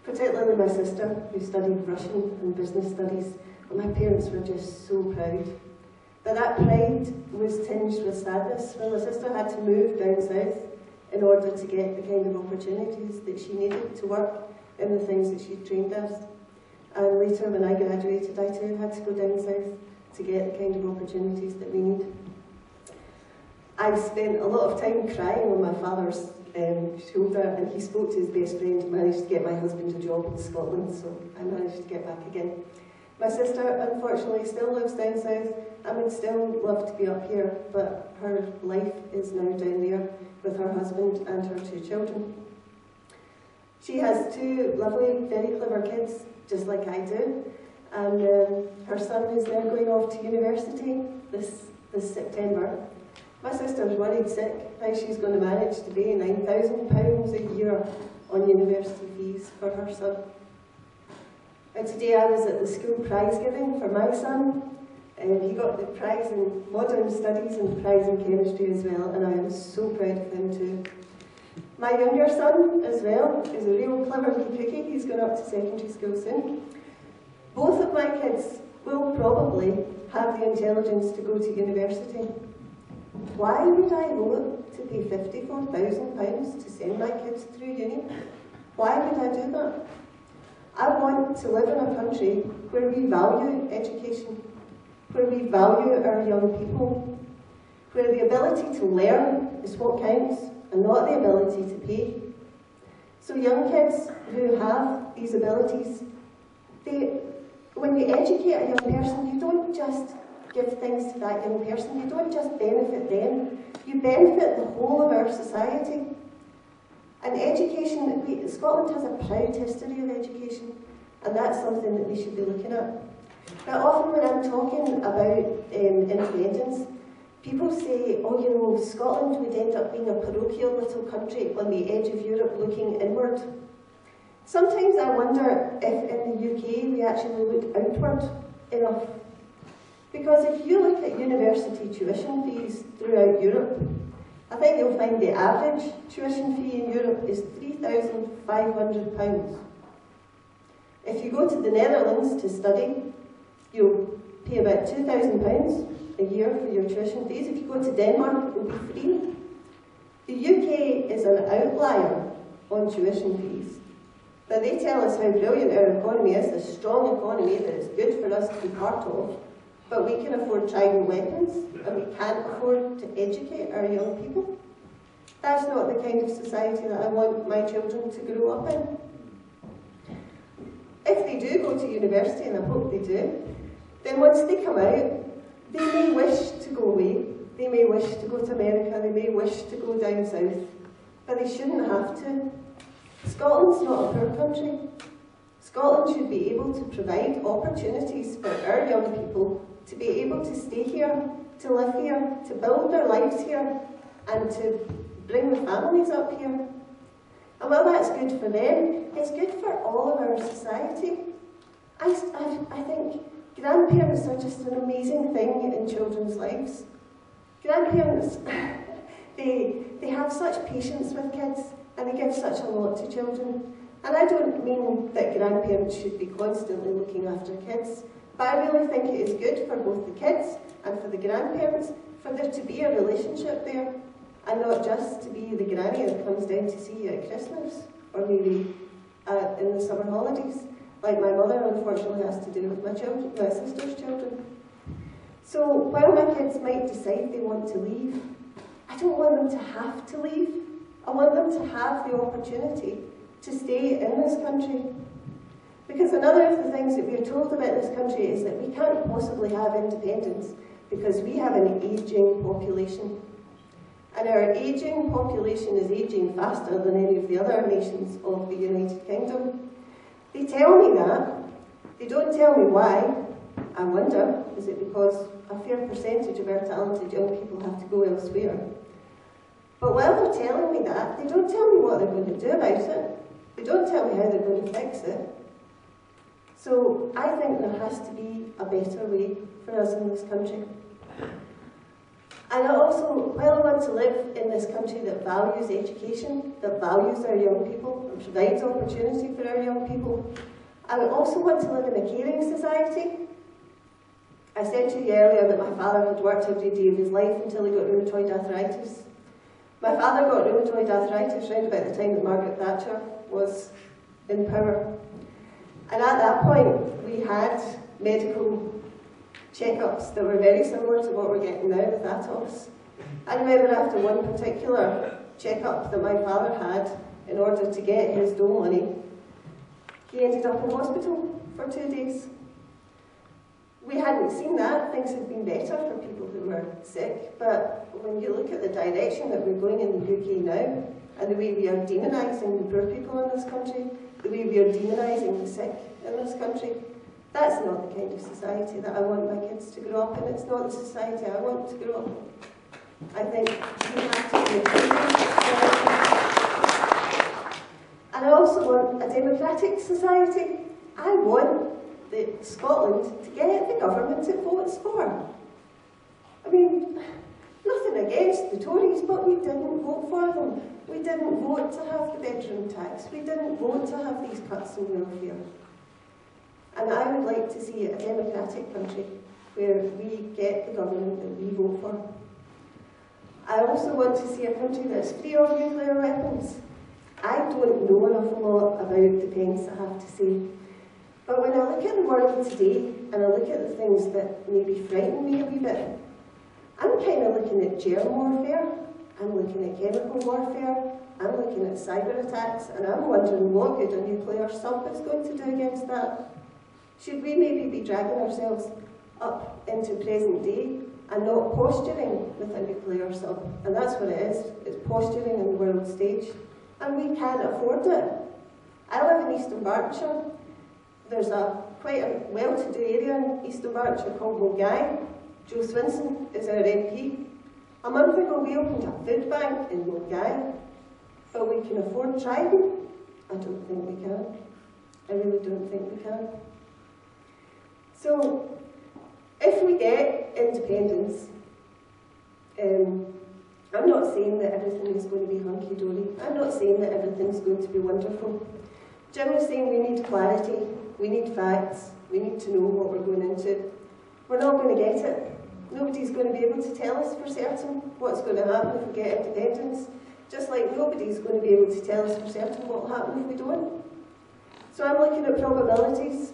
G: particularly my sister, who studied Russian and business studies, and my parents were just so proud. But that pride was tinged with sadness when my sister had to move down south in order to get the kind of opportunities that she needed to work in the things that she trained as. And later, when I graduated, I too had to go down south to get the kind of opportunities that we need. I spent a lot of time crying on my father's shoulder, and he spoke to his best friend and managed to get my husband a job in Scotland, so I managed to get back again. My sister, unfortunately, still lives down south and would still love to be up here, but her life is now down there with her husband and her 2 children. She has 2 lovely, very clever kids, just like I do, and her son is now going off to university this September. My sister's worried sick how she's going to manage to pay £9,000 a year on university fees for her son. And today I was at the school prize giving for my son, and he got the prize in modern studies and the prize in chemistry as well, and I am so proud of him too. My younger son as well is a real clever cookie. He's going up to secondary school soon. Both of my kids will probably have the intelligence to go to university. Why would I vote to pay £54,000 to send my kids through uni? Why would I do that? I want to live in a country where we value education, where we value our young people, where the ability to learn is what counts and not the ability to pay. So young kids who have these abilities, when you educate a young person, you don't just give things to that young person, you don't just benefit them, you benefit the whole of our society. And education, Scotland has a proud history of education, and that's something that we should be looking at. Now, often when I'm talking about independence, people say, oh, you know, Scotland would end up being a parochial little country on the edge of Europe looking inward. Sometimes I wonder if in the UK we actually look outward enough. Because if you look at university tuition fees throughout Europe, I think you'll find the average tuition fee in Europe is £3,500. If you go to the Netherlands to study, You'll pay about £2,000 a year for your tuition fees. If you go to Denmark, it will be free. The UK is an outlier on tuition fees. Now they tell us how brilliant our economy is, a strong economy that is good for us to be part of, but we can afford trident weapons and we can't afford to educate our young people. That's not the kind of society that I want my children to grow up in. If they do go to university, and I hope they do, then once they come out, they may wish to go away. They may wish to go to America, they may wish to go down south, but they shouldn't have to. Scotland's not a poor country. Scotland should be able to provide opportunities for our young people to be able to stay here, to live here, to build their lives here, and to bring the families up here. And while that's good for them, it's good for all of our society. I think grandparents are just an amazing thing in children's lives. Grandparents, they have such patience with kids, and they give such a lot to children. And I don't mean that grandparents should be constantly looking after kids, but I really think it is good for both the kids and for the grandparents for there to be a relationship there, and not just to be the granny that comes down to see you at Christmas, or maybe in the summer holidays, like my mother unfortunately has to do with my sister's children. So while my kids might decide they want to leave, I don't want them to have to leave. I want them to have the opportunity to stay in this country. Because another of the things that we're told about this country is that we can't possibly have independence because we have an ageing population. And our ageing population is ageing faster than any of the other nations of the United Kingdom. They tell me that. They don't tell me why. I wonder, is it because a fair percentage of our talented young people have to go elsewhere? But while they're telling me that, they don't tell me what they're going to do about it. They don't tell me how they're going to fix it. So I think there has to be a better way for us in this country. And I also, while I want to live in this country that values education, that values our young people, and provides opportunity for our young people, I also want to live in a caring society. I said to you earlier that my father had worked every day of his life until he got rheumatoid arthritis. My father got rheumatoid arthritis around about the time that Margaret Thatcher was in power. And at that point, we had medical checkups that were very similar to what we're getting now with ATOS. I remember after one particular checkup that my father had in order to get his dole money, he ended up in hospital for 2 days. We hadn't seen that. Things had been better for people who were sick, but when you look at the direction that we're going in the UK now, and the way we are demonising the poor people in this country, the way we are demonising the sick in this country, that's not the kind of society that I want my kids to grow up in. It's not the society I want to grow up in. I think we have to be and I also want a democratic society. I want Scotland to get the government it votes for. I mean, nothing against the Tories, but we didn't vote for them. We didn't vote to have the bedroom tax. We didn't vote to have these cuts in welfare. And I would like to see a democratic country where we get the government that we vote for. I also want to see a country that's free of nuclear weapons. I don't know an awful lot about defence, I have to say. But when I look at the world today, and I look at the things that maybe frighten me a wee bit, I'm kind of looking at germ warfare, I'm looking at chemical warfare, I'm looking at cyber attacks, and I'm wondering what good a nuclear sub is going to do against that. Should we maybe be dragging ourselves up into present day and not posturing with a nuclear sub? And that's what it is, it's posturing on the world stage. And we can't afford it. I live in Eastern Berkshire. There's quite a well-to-do area in Eastern Berkshire called Mulgai. Joe Swinson is our MP. A month ago we opened a food bank in Mulgai, but we can afford Trident? I don't think we can. I really don't think we can. So, if we get independence, I'm not saying that everything is going to be hunky-dory. I'm not saying that everything's going to be wonderful. Jim was saying we need clarity, we need facts, we need to know what we're going into. We're not going to get it. Nobody's going to be able to tell us for certain what's going to happen if we get independence, just like nobody's going to be able to tell us for certain what will happen if we don't. So I'm looking at probabilities.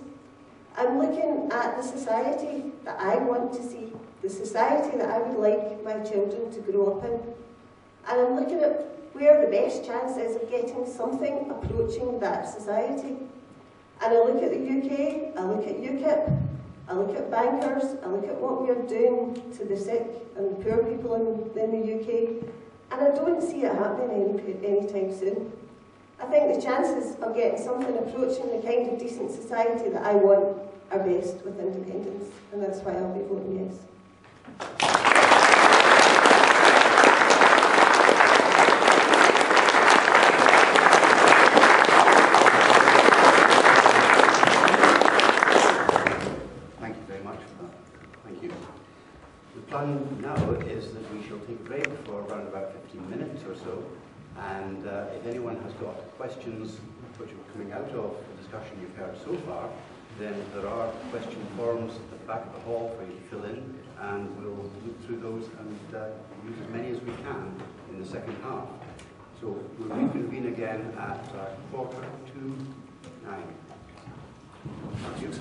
G: I'm looking at the society that I want to see, the society that I would like my children to grow up in. And I'm looking at where the best chance is of getting something approaching that society. And I look at the UK, I look at UKIP, I look at bankers, I look at what we are doing to the sick and the poor people in the UK, and I don't see it happening anytime soon. I think the chances of getting something approaching the kind of decent society that I want are best with independence, and that's why I'll be voting yes.
B: Thank you very much for that. Thank you. The plan now is that we shall take a break for around about 15 minutes or so, and if anyone has got questions which are coming out of the discussion you've heard so far, then there are question forms at the back of the hall for you to fill in, and we'll look through those and use as many as we can in the second half. So we'll reconvene again at 9:45. Thank you.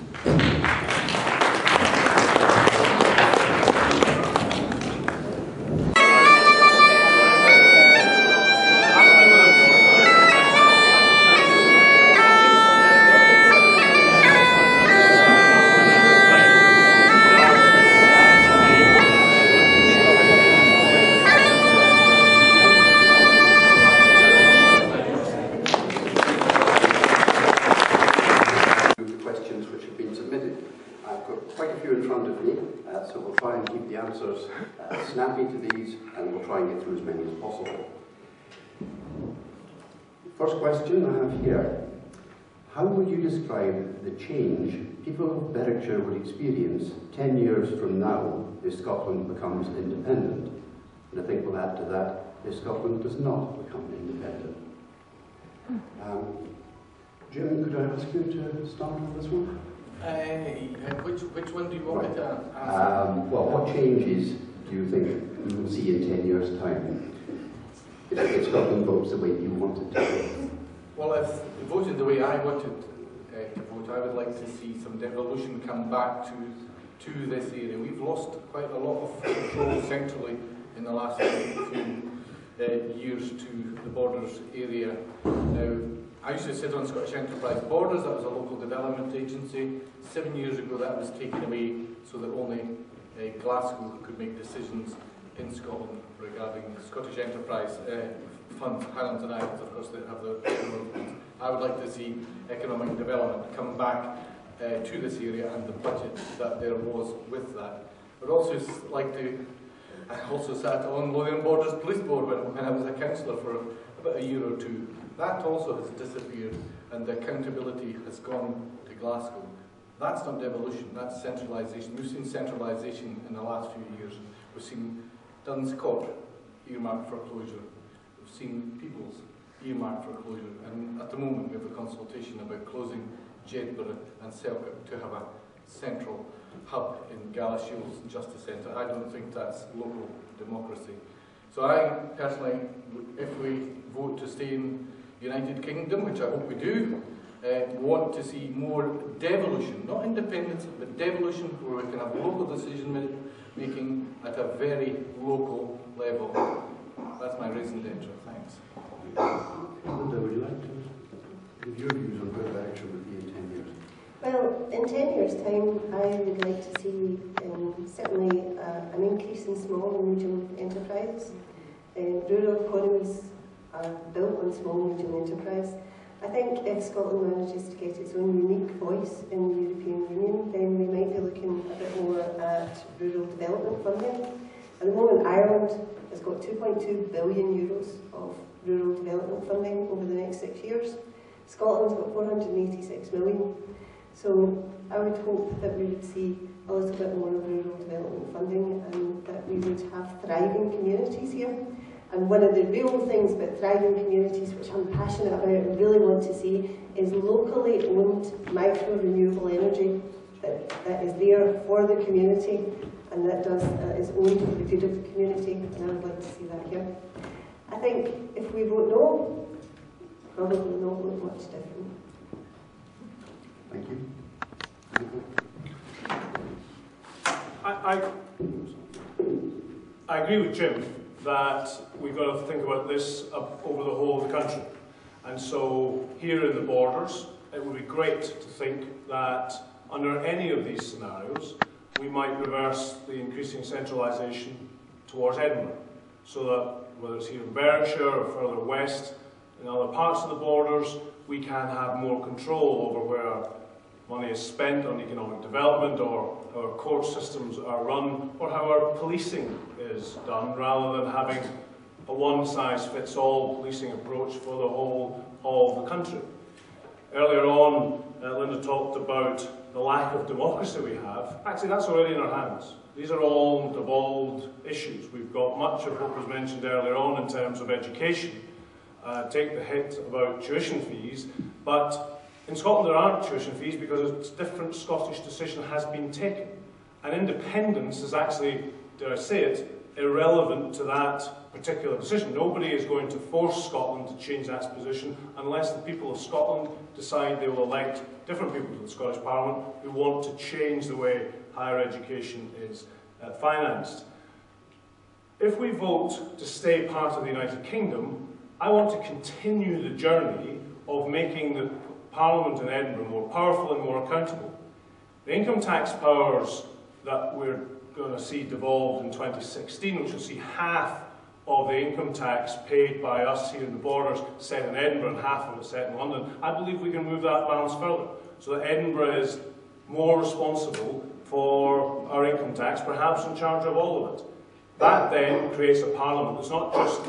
B: So we'll try and keep the answers snappy to these, and we'll try and get through as many as possible. First question I have here. How would you describe the change people of Berwickshire would experience 10 years from now if Scotland becomes independent? And I think we'll add to that, if Scotland does not become independent. Jim, could I ask you to start with this one?
F: Which one do you want me to answer?
B: Well, what changes do you think we will see in 10 years' time if Scotland votes the way you want it to?
F: Well, if it voted the way I wanted to vote, I would like to see some devolution come back to this area. We've lost quite a lot of control centrally in the last few years to the Borders area. Now, I used to sit on Scottish Enterprise Borders, that was a local development agency. 7 years ago that was taken away so that only Glasgow could make decisions in Scotland regarding Scottish Enterprise Fund. Highlands and Islands, of course, they have their own funds. I would like to see economic development come back to this area and the budget that there was with that. I'd also like to, I also sat on Lothian Borders Police Board when I was a councillor for about a year or two. That also has disappeared, and the accountability has gone to Glasgow. That's not devolution, that's centralisation. We've seen centralisation in the last few years. We've seen Duns Court earmarked for closure. We've seen Peoples earmarked for closure. And at the moment we have a consultation about closing Jedburgh and Selkirk to have a central hub in Galashiels Justice Centre. I don't think that's local democracy. So I personally, if we vote to stay in United Kingdom, which I hope we do, want to see more devolution, not independence, but devolution, where we can have local decision making at a very local level. That's my reason to enter. Thanks.
B: Linda, would you like to give your views on where Berwickshire would be in 10 years?
G: Well, in 10 years' time, I would like to see certainly an increase in small and medium enterprises. Rural economies are built on small and medium enterprise. I think if Scotland manages to get its own unique voice in the European Union, then we might be looking a bit more at rural development funding. At the moment, Ireland has got 2.2 billion euros of rural development funding over the next 6 years. Scotland's got 486 million. So I would hope that we would see a little bit more of rural development funding and that we would have thriving communities here. And one of the real things about thriving communities, which I'm passionate about and really want to see, is locally owned micro renewable energy that is there for the community and that is owned for the good of the community, and I would like to see that here. I think if we vote no, probably not look much different.
B: Thank you.
C: I agree with Jim that we've got to think about this over the whole of the country. And so here in the borders, it would be great to think that under any of these scenarios, we might reverse the increasing centralisation towards Edinburgh, so that whether it's here in Berkshire or further west, in other parts of the borders, we can have more control over where money is spent on economic development, or how our court systems are run, or how our policing is done, rather than having a one-size-fits-all policing approach for the whole of the country. Earlier on, Linda talked about the lack of democracy we have. Actually, that's already in our hands. These are all devolved issues. We've got much of what was mentioned earlier on in terms of education. Take the hit about tuition fees, but in Scotland there aren't tuition fees because a different Scottish decision has been taken. And independence is actually, dare I say it, irrelevant to that particular decision. Nobody is going to force Scotland to change that position unless the people of Scotland decide they will elect different people to the Scottish Parliament who want to change the way higher education is financed. If we vote to stay part of the United Kingdom, I want to continue the journey of making the Parliament in Edinburgh more powerful and more accountable. The income tax powers that we're going to see devolved in 2016, which will see half of the income tax paid by us here in the borders set in Edinburgh and half of it set in London, I believe we can move that balance further, so that Edinburgh is more responsible for our income tax, perhaps in charge of all of it. That then creates a Parliament that's not just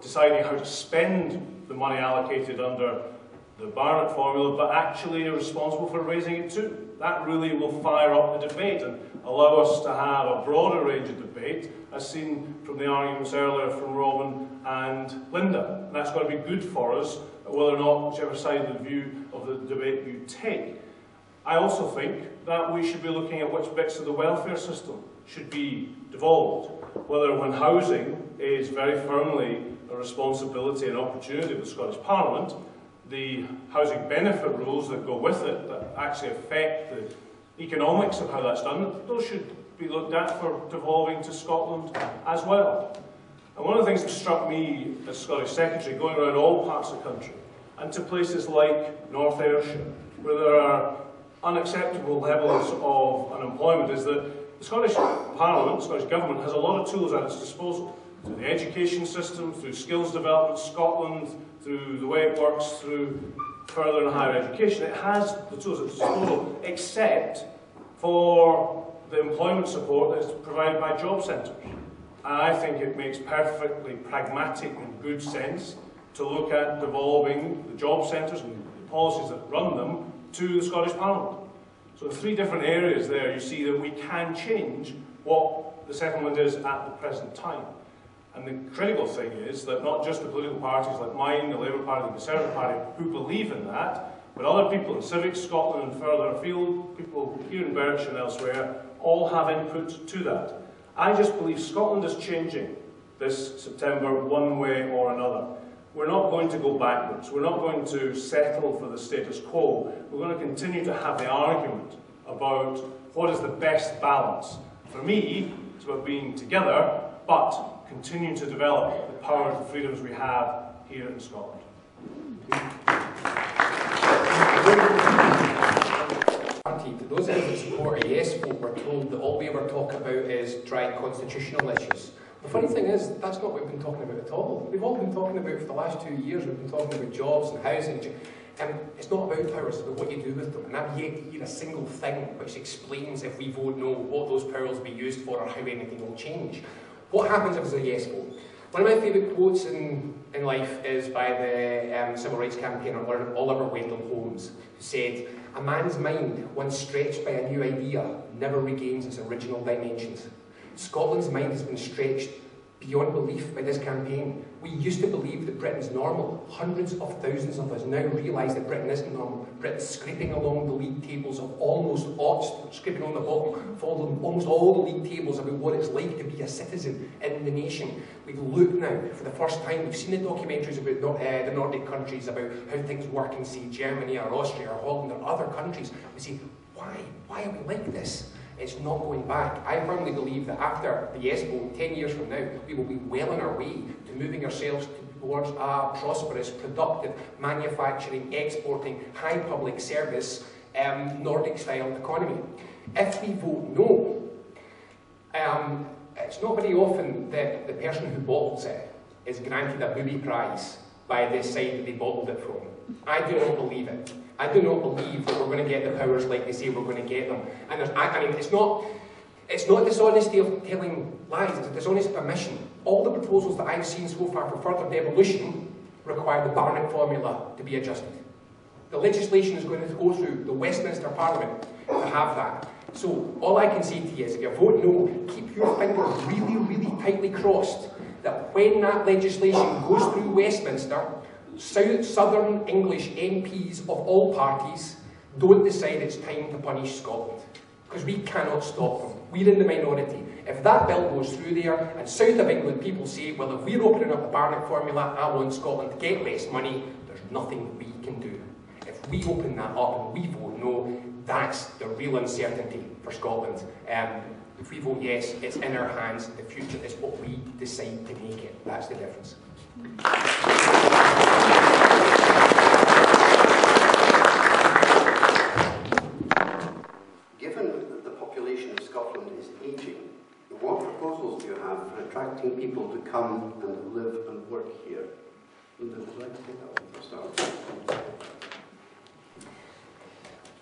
C: deciding how to spend the money allocated under the Barnett formula, but actually are responsible for raising it too. That really will fire up the debate and allow us to have a broader range of debate, as seen from the arguments earlier from Robin and Linda. And that's going to be good for us, whether or not, whichever side of the view of the debate you take. I also think that we should be looking at which bits of the welfare system should be devolved. Whether when housing is very firmly a responsibility and opportunity of the Scottish Parliament, the housing benefit rules that go with it, that actually affect the economics of how that's done, those should be looked at for devolving to Scotland as well. And one of the things that struck me as Scottish Secretary, going around all parts of the country, and to places like North Ayrshire, where there are unacceptable levels of unemployment, is that the Scottish Parliament, the Scottish Government, has a lot of tools at its disposal. Through the education system, through skills development, Scotland, through the way it works through further and higher education. It has the tools at its disposal, except for the employment support that is provided by job centres. And I think it makes perfectly pragmatic and good sense to look at devolving the job centres and the policies that run them to the Scottish Parliament. So in three different areas there, you see that we can change what the settlement is at the present time. And the critical thing is that not just the political parties like mine, the Labour Party, the Conservative Party, who believe in that, but other people in Civic Scotland and further afield, people here in Berkshire and elsewhere, all have input to that. I just believe Scotland is changing this September one way or another. We're not going to go backwards. We're not going to settle for the status quo. We're going to continue to have the argument about what is the best balance. For me, it's about being together, but continue to develop the powers and freedoms we have here in Scotland.
D: To those of us that support a yes vote, we're told that all we ever talk about is dry constitutional issues. The funny thing is, that's not what we've been talking about at all. We've all been talking about, for the last 2 years, we've been talking about jobs and housing. And it's not about powers, it's about what you do with them. And I've yet to hear a single thing which explains, if we vote no, what those powers will be used for or how anything will change. What happens if it's a yes vote? One of my favourite quotes in life is by the civil rights campaigner Oliver Wendell Holmes, who said, "A man's mind, once stretched by a new idea, never regains its original dimensions." Scotland's mind has been stretched beyond belief by this campaign. We used to believe that Britain's normal. Hundreds of thousands of us now realise that Britain isn't normal. Britain's scraping along the league tables of almost odds, scraping on the bottom, following almost all the league tables about what it's like to be a citizen in the nation. We've looked now, for the first time, we've seen the documentaries about the Nordic countries, about how things work in, say, Germany or Austria or Holland or other countries. We say, why? Why are we like this? It's not going back. I firmly believe that after the yes vote, 10 years from now, we will be well on our way to moving ourselves towards a prosperous, productive, manufacturing, exporting, high public service, Nordic-style economy. If we vote no, it's not very often that the person who bottles it is granted a booby prize by the side that they bottled it from. I do not believe it. I do not believe that we're going to get the powers like they say we're going to get them. And I mean, it's not dishonesty of telling lies, it's a dishonest omission. All the proposals that I've seen so far for further devolution require the Barnett formula to be adjusted. The legislation is going to go through the Westminster Parliament to have that. So all I can say to you is if you vote no, keep your fingers really, really tightly crossed that when that legislation goes through Westminster, Southern English MPs of all parties don't decide it's time to punish Scotland. Because we cannot stop them. We're in the minority. If that bill goes through there, and South of England people say, well, if we're opening up the Barnett formula, I want Scotland to get less money, there's nothing we can do. If we open that up and we vote no, that's the real uncertainty for Scotland. If we vote yes, it's in our hands. The future is what we decide to make it. That's the difference.
B: Given that the population of Scotland is ageing, what proposals do you have for attracting people to come and live and work here? Linda, would you like to take that one for start?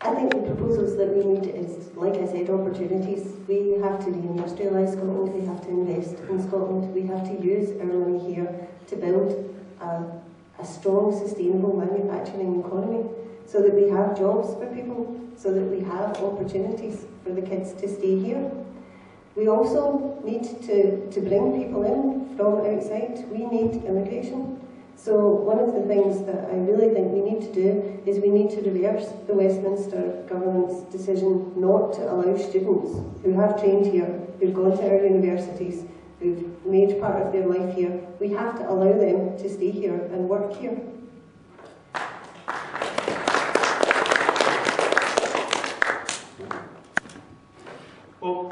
G: I think the proposals that we need is, like I said, opportunities. We have to deindustrialise Scotland, we have to invest in Scotland, we have to use our money here to build a strong, sustainable manufacturing economy so that we have jobs for people, so that we have opportunities for the kids to stay here. We also need to bring people in from outside. We need immigration. So one of the things that I really think we need to do is we need to reverse the Westminster government's decision not to allow students who have trained here, who've gone to our universities, who've made part of their life here, we have to allow them to stay here and work here.
C: Well,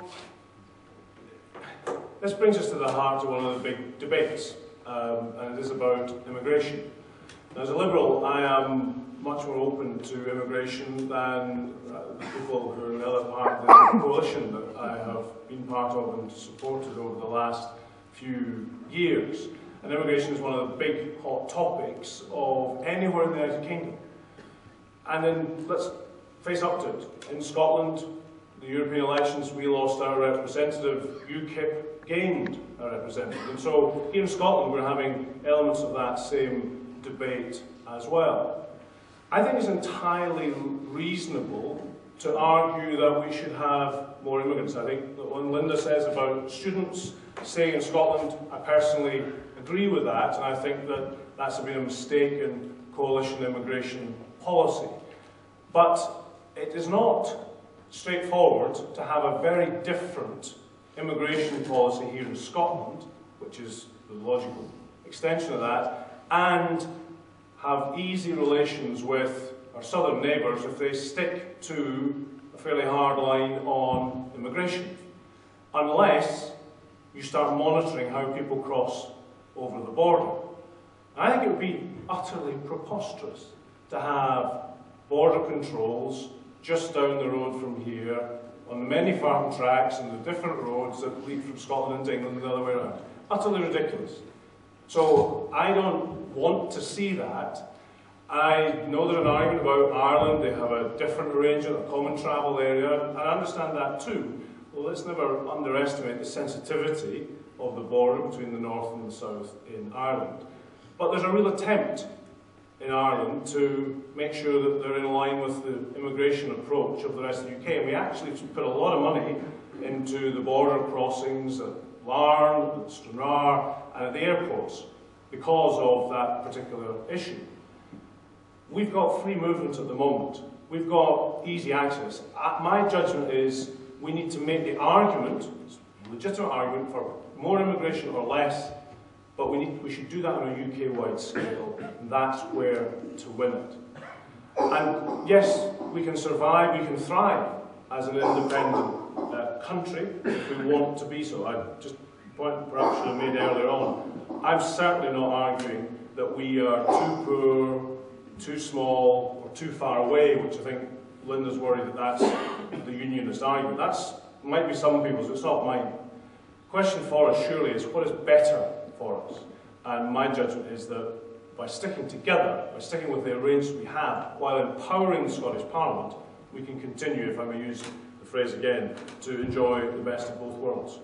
C: this brings us to the heart of one of the big debates, and it is about immigration. Now, as a Liberal, I am much more open to immigration than the people who are in the other part of the coalition that I have been part of and supported over the last few years. And immigration is one of the big hot topics of anywhere in the United Kingdom. And then let's face up to it. In Scotland, the European elections, we lost our representative. UKIP gained a representative. And so here in Scotland, we're having elements of that same debate as well. I think it's entirely reasonable to argue that we should have more immigrants. I think that when Linda says about students staying in Scotland, I personally agree with that, and I think that that's been a mistaken coalition immigration policy. But it is not straightforward to have a very different immigration policy here in Scotland, which is the logical extension of that, and have easy relations with our southern neighbours if they stick to a fairly hard line on immigration, unless you start monitoring how people cross over the border. And I think it would be utterly preposterous to have border controls just down the road from here, on the many farm tracks and the different roads that lead from Scotland into England and the other way around. Utterly ridiculous. So I don't want to see that. I know there's an argument about Ireland, they have a different arrangement, a common travel area, and I understand that too. Well, let's never underestimate the sensitivity of the border between the north and the south in Ireland. But there's a real attempt in Ireland to make sure that they're in line with the immigration approach of the rest of the UK. And we actually put a lot of money into the border crossings at Larne, at Stranraer, and at the airports because of that particular issue. We've got free movement at the moment. We've got easy access. My judgment is we need to make the argument, a legitimate argument, for more immigration or less, but we should do that on a UK-wide scale, and that's where to win it. And yes, we can survive, we can thrive as an independent country if we want to be so. Just a point perhaps should have made earlier on. I'm certainly not arguing that we are too poor, too small, or too far away, which I think Linda's worried that that's the unionist argument. That might be some people's, it's not mine. The question for us surely is what is better for us? And my judgment is that by sticking together, by sticking with the arrangements we have, while empowering the Scottish Parliament, we can continue, if I may use the phrase again, to enjoy the best of both worlds.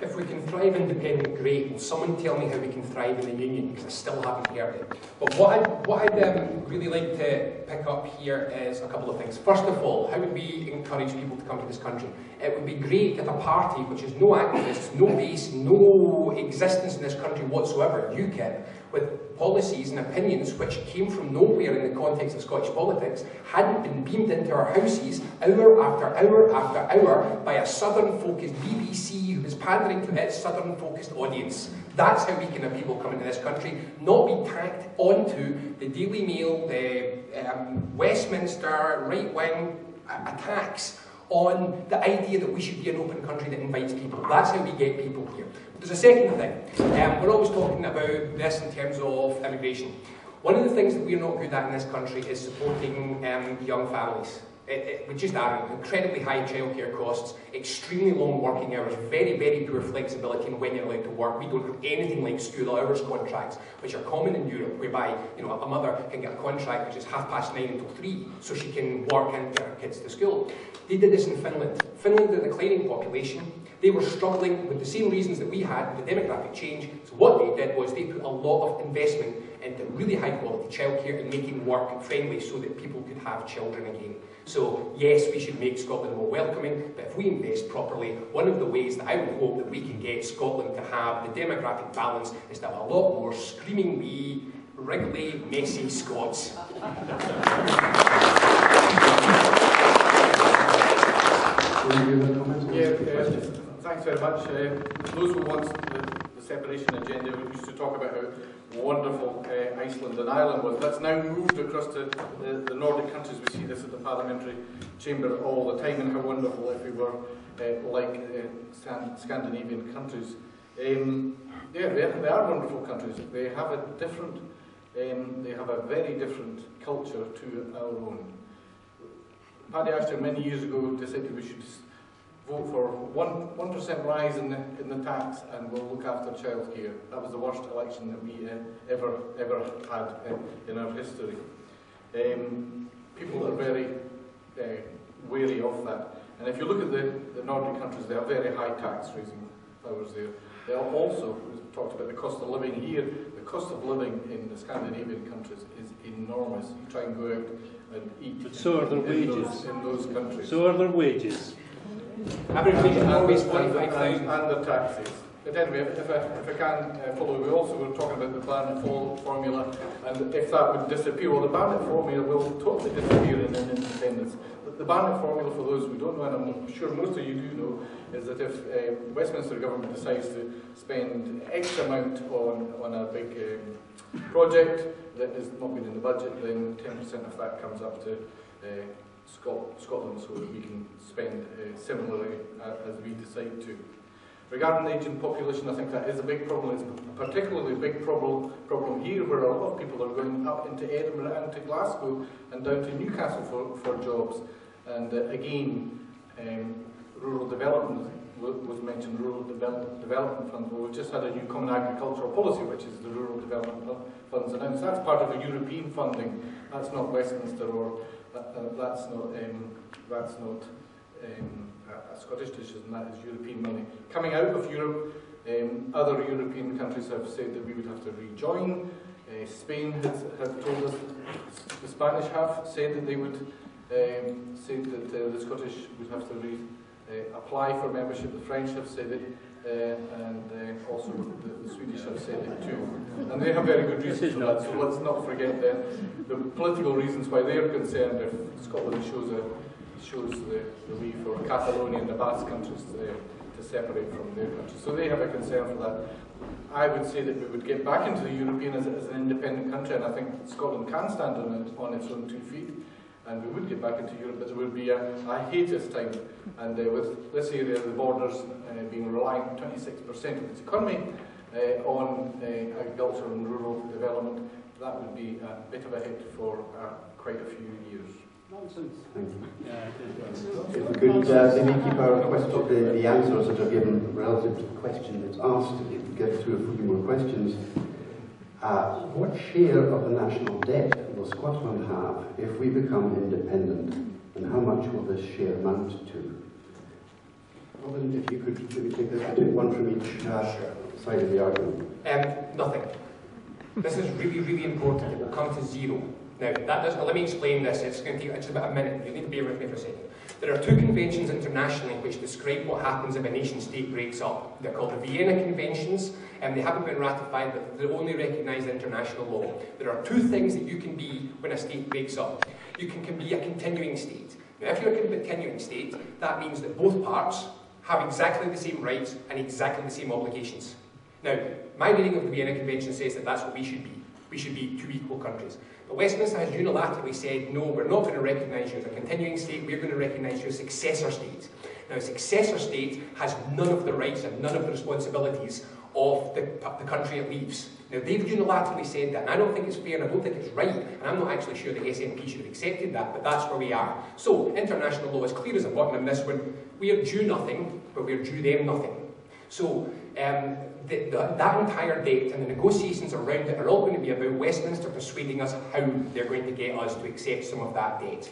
D: If we can thrive independent, great. Will someone tell me how we can thrive in the union? Because I still haven't heard it. But what I'd really like to pick up here is a couple of things. First of all, how would we encourage people to come to this country? It would be great if a party which has no activists, no base, no existence in this country whatsoever, UKIP, with policies and opinions which came from nowhere in the context of Scottish politics, hadn't been beamed into our houses hour after hour after hour by a southern-focused BBC who was pandering to its southern-focused audience. That's how we can have people come into this country, not be tacked onto the Daily Mail, the Westminster right-wing attacks on the idea that we should be an open country that invites people. That's how we get people here. There's a second thing. We're always talking about this in terms of immigration. One of the things that we're not good at in this country is supporting young families. We just are incredibly high childcare costs, extremely long working hours, very, very poor flexibility in when you're allowed to work. We don't have anything like school hours contracts, which are common in Europe, whereby a mother can get a contract which is 9:30 until 3, so she can work and get her kids to school. They did this in Finland. Finland had a declining population. They were struggling with the same reasons that we had with the demographic change. So what they did was they put a lot of investment into really high quality childcare and making work friendly so that people could have children again. So yes, we should make Scotland more welcoming, but if we invest properly, one of the ways that I would hope that we can get Scotland to have the demographic balance is to have a lot more screaming wee, wriggly, messy Scots.
F: Thanks very much. Those who want the separation agenda, we used to talk about how wonderful Iceland and Ireland was. That's now moved across to the Nordic countries. We see this at the Parliamentary Chamber all the time, and how wonderful if we were like Scandinavian countries. Yeah, they are wonderful countries. They have a different, they have a very different culture to our own. Paddy Ashton many years ago decided we should vote for 1% rise in the tax and we'll look after childcare. That was the worst election that we ever had in our history. People are very wary of that. And if you look at the Nordic countries, they have very high tax raising powers there. They are also, we talked about the cost of living here, the cost of living in the Scandinavian countries is enormous. You try and go out and eat
E: but so are their wages.
F: In those countries.
E: So are their wages.
D: Average wage in Norway is 45,000.
F: And the taxes. But anyway, if I can follow, we also were talking about the Barnett formula, and if that would disappear, well, the Barnett formula will totally disappear in an independence. But the Barnett formula, for those who don't know, and I'm sure most of you do know, is that if Westminster government decides to spend X amount on a big project that is not been in the budget, then 10% of that comes up to Scotland, so that we can spend similarly as we decide to. Regarding the ageing population, I think that is a big problem. It's a particularly big problem here, where a lot of people are going up into Edinburgh and to Glasgow and down to Newcastle for jobs. And again, rural development was mentioned, rural development funds. Well, we've just had a new common agricultural policy, which is the rural development funds announced. That's part of the European funding. That's not Westminster, or that's not a Scottish decision, that is European money. Coming out of Europe, other European countries have said that we would have to rejoin. Spain has told us, the Spanish have said that they would, said that the Scottish would have to apply for membership. The French have said it, and also the Swedish have said it too. And they have very good reasons for that, so let's not forget the political reasons why they're concerned if Scotland shows the way for Catalonia and the Basque countries to separate from their countries. So they have a concern for that. I would say that we would get back into the European as an independent country, and I think Scotland can stand on its own 2 feet, and we would get back into Europe, but there would be a hiatus time. And with this area of the borders being reliant 26% of its economy on agriculture and rural development, that would be a bit of a hit for quite a few years.
B: Nonsense. Thank you. If we could maybe keep our the answers that are given relative to the question that's asked, if we could get through a few more questions. What share of the national debt will Scotland have if we become independent, and how much will this share amount to? Robin, if you could maybe take this, take one from each side of the argument.
D: Nothing. This is really, really important. It will come to zero. Now, let me explain this. It's going to take just about a minute. You need to bear with me for a second. There are 2 conventions internationally which describe what happens if a nation-state breaks up. They're called the Vienna Conventions, and they haven't been ratified, but they're only recognised international law. There are 2 things that you can be when a state breaks up. You can be a continuing state. Now, if you're a continuing state, that means that both parts have exactly the same rights and exactly the same obligations. Now, my reading of the Vienna Convention says that that's what we should be. We should be 2 equal countries. But Westminster has unilaterally said, no, we're not going to recognise you as a continuing state, we're going to recognise you as a successor state. Now, a successor state has none of the rights and none of the responsibilities of the country it leaves. Now, they've unilaterally said that, and I don't think it's fair, and I don't think it's right, and I'm not actually sure the SNP should have accepted that, but that's where we are. So, international law is clear as a button on this one. We are due nothing, but we are due them nothing. So, that entire debt and the negotiations around it are all going to be about Westminster persuading us how they're going to get us to accept some of that debt.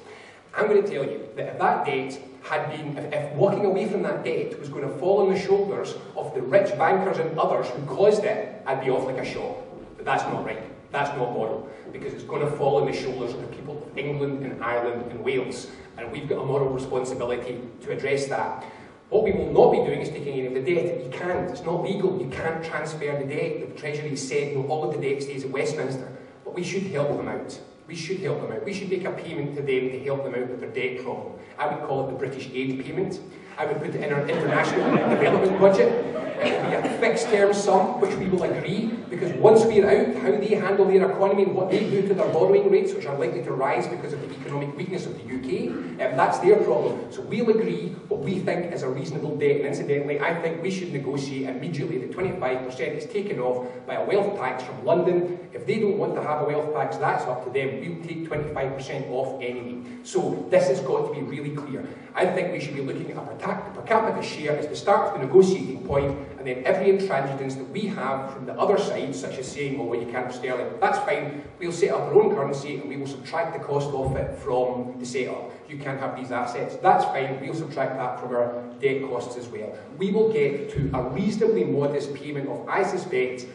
D: I'm going to tell you that if that debt had been, if walking away from that debt was going to fall on the shoulders of the rich bankers and others who caused it, I'd be off like a shot. But that's not right. That's not moral. Because it's going to fall on the shoulders of the people of England and Ireland and Wales. And we've got a moral responsibility to address that. What we will not be doing is taking any of the debt. You can't. It's not legal. You can't transfer the debt. The Treasury said, no, all of the debt stays at Westminster. But we should help them out. We should help them out. We should make a payment to them to help them out with their debt problem. I would call it the British aid payment. I would put it in our international development budget. It would be a fixed term sum, which we will agree, because once we're out, how they handle their economy and what they do to their borrowing rates, which are likely to rise because of the economic weakness of the UK, that's their problem. So we'll agree what we think is a reasonable debt. And incidentally, I think we should negotiate immediately that 25% is taken off by a wealth tax from London. If they don't want to have a wealth tax, that's up to them. We'll take 25% off anyway. So this has got to be really clear. I think we should be looking at a per capita share as the start of the negotiating point, and then every intransigence that we have from the other side, such as saying, oh, well, you can't have sterling, that's fine. We'll set up our own currency and we will subtract the cost of it from the setup. You can't have these assets, that's fine. We'll subtract that from our debt costs as well. We will get to a reasonably modest payment of, I suspect,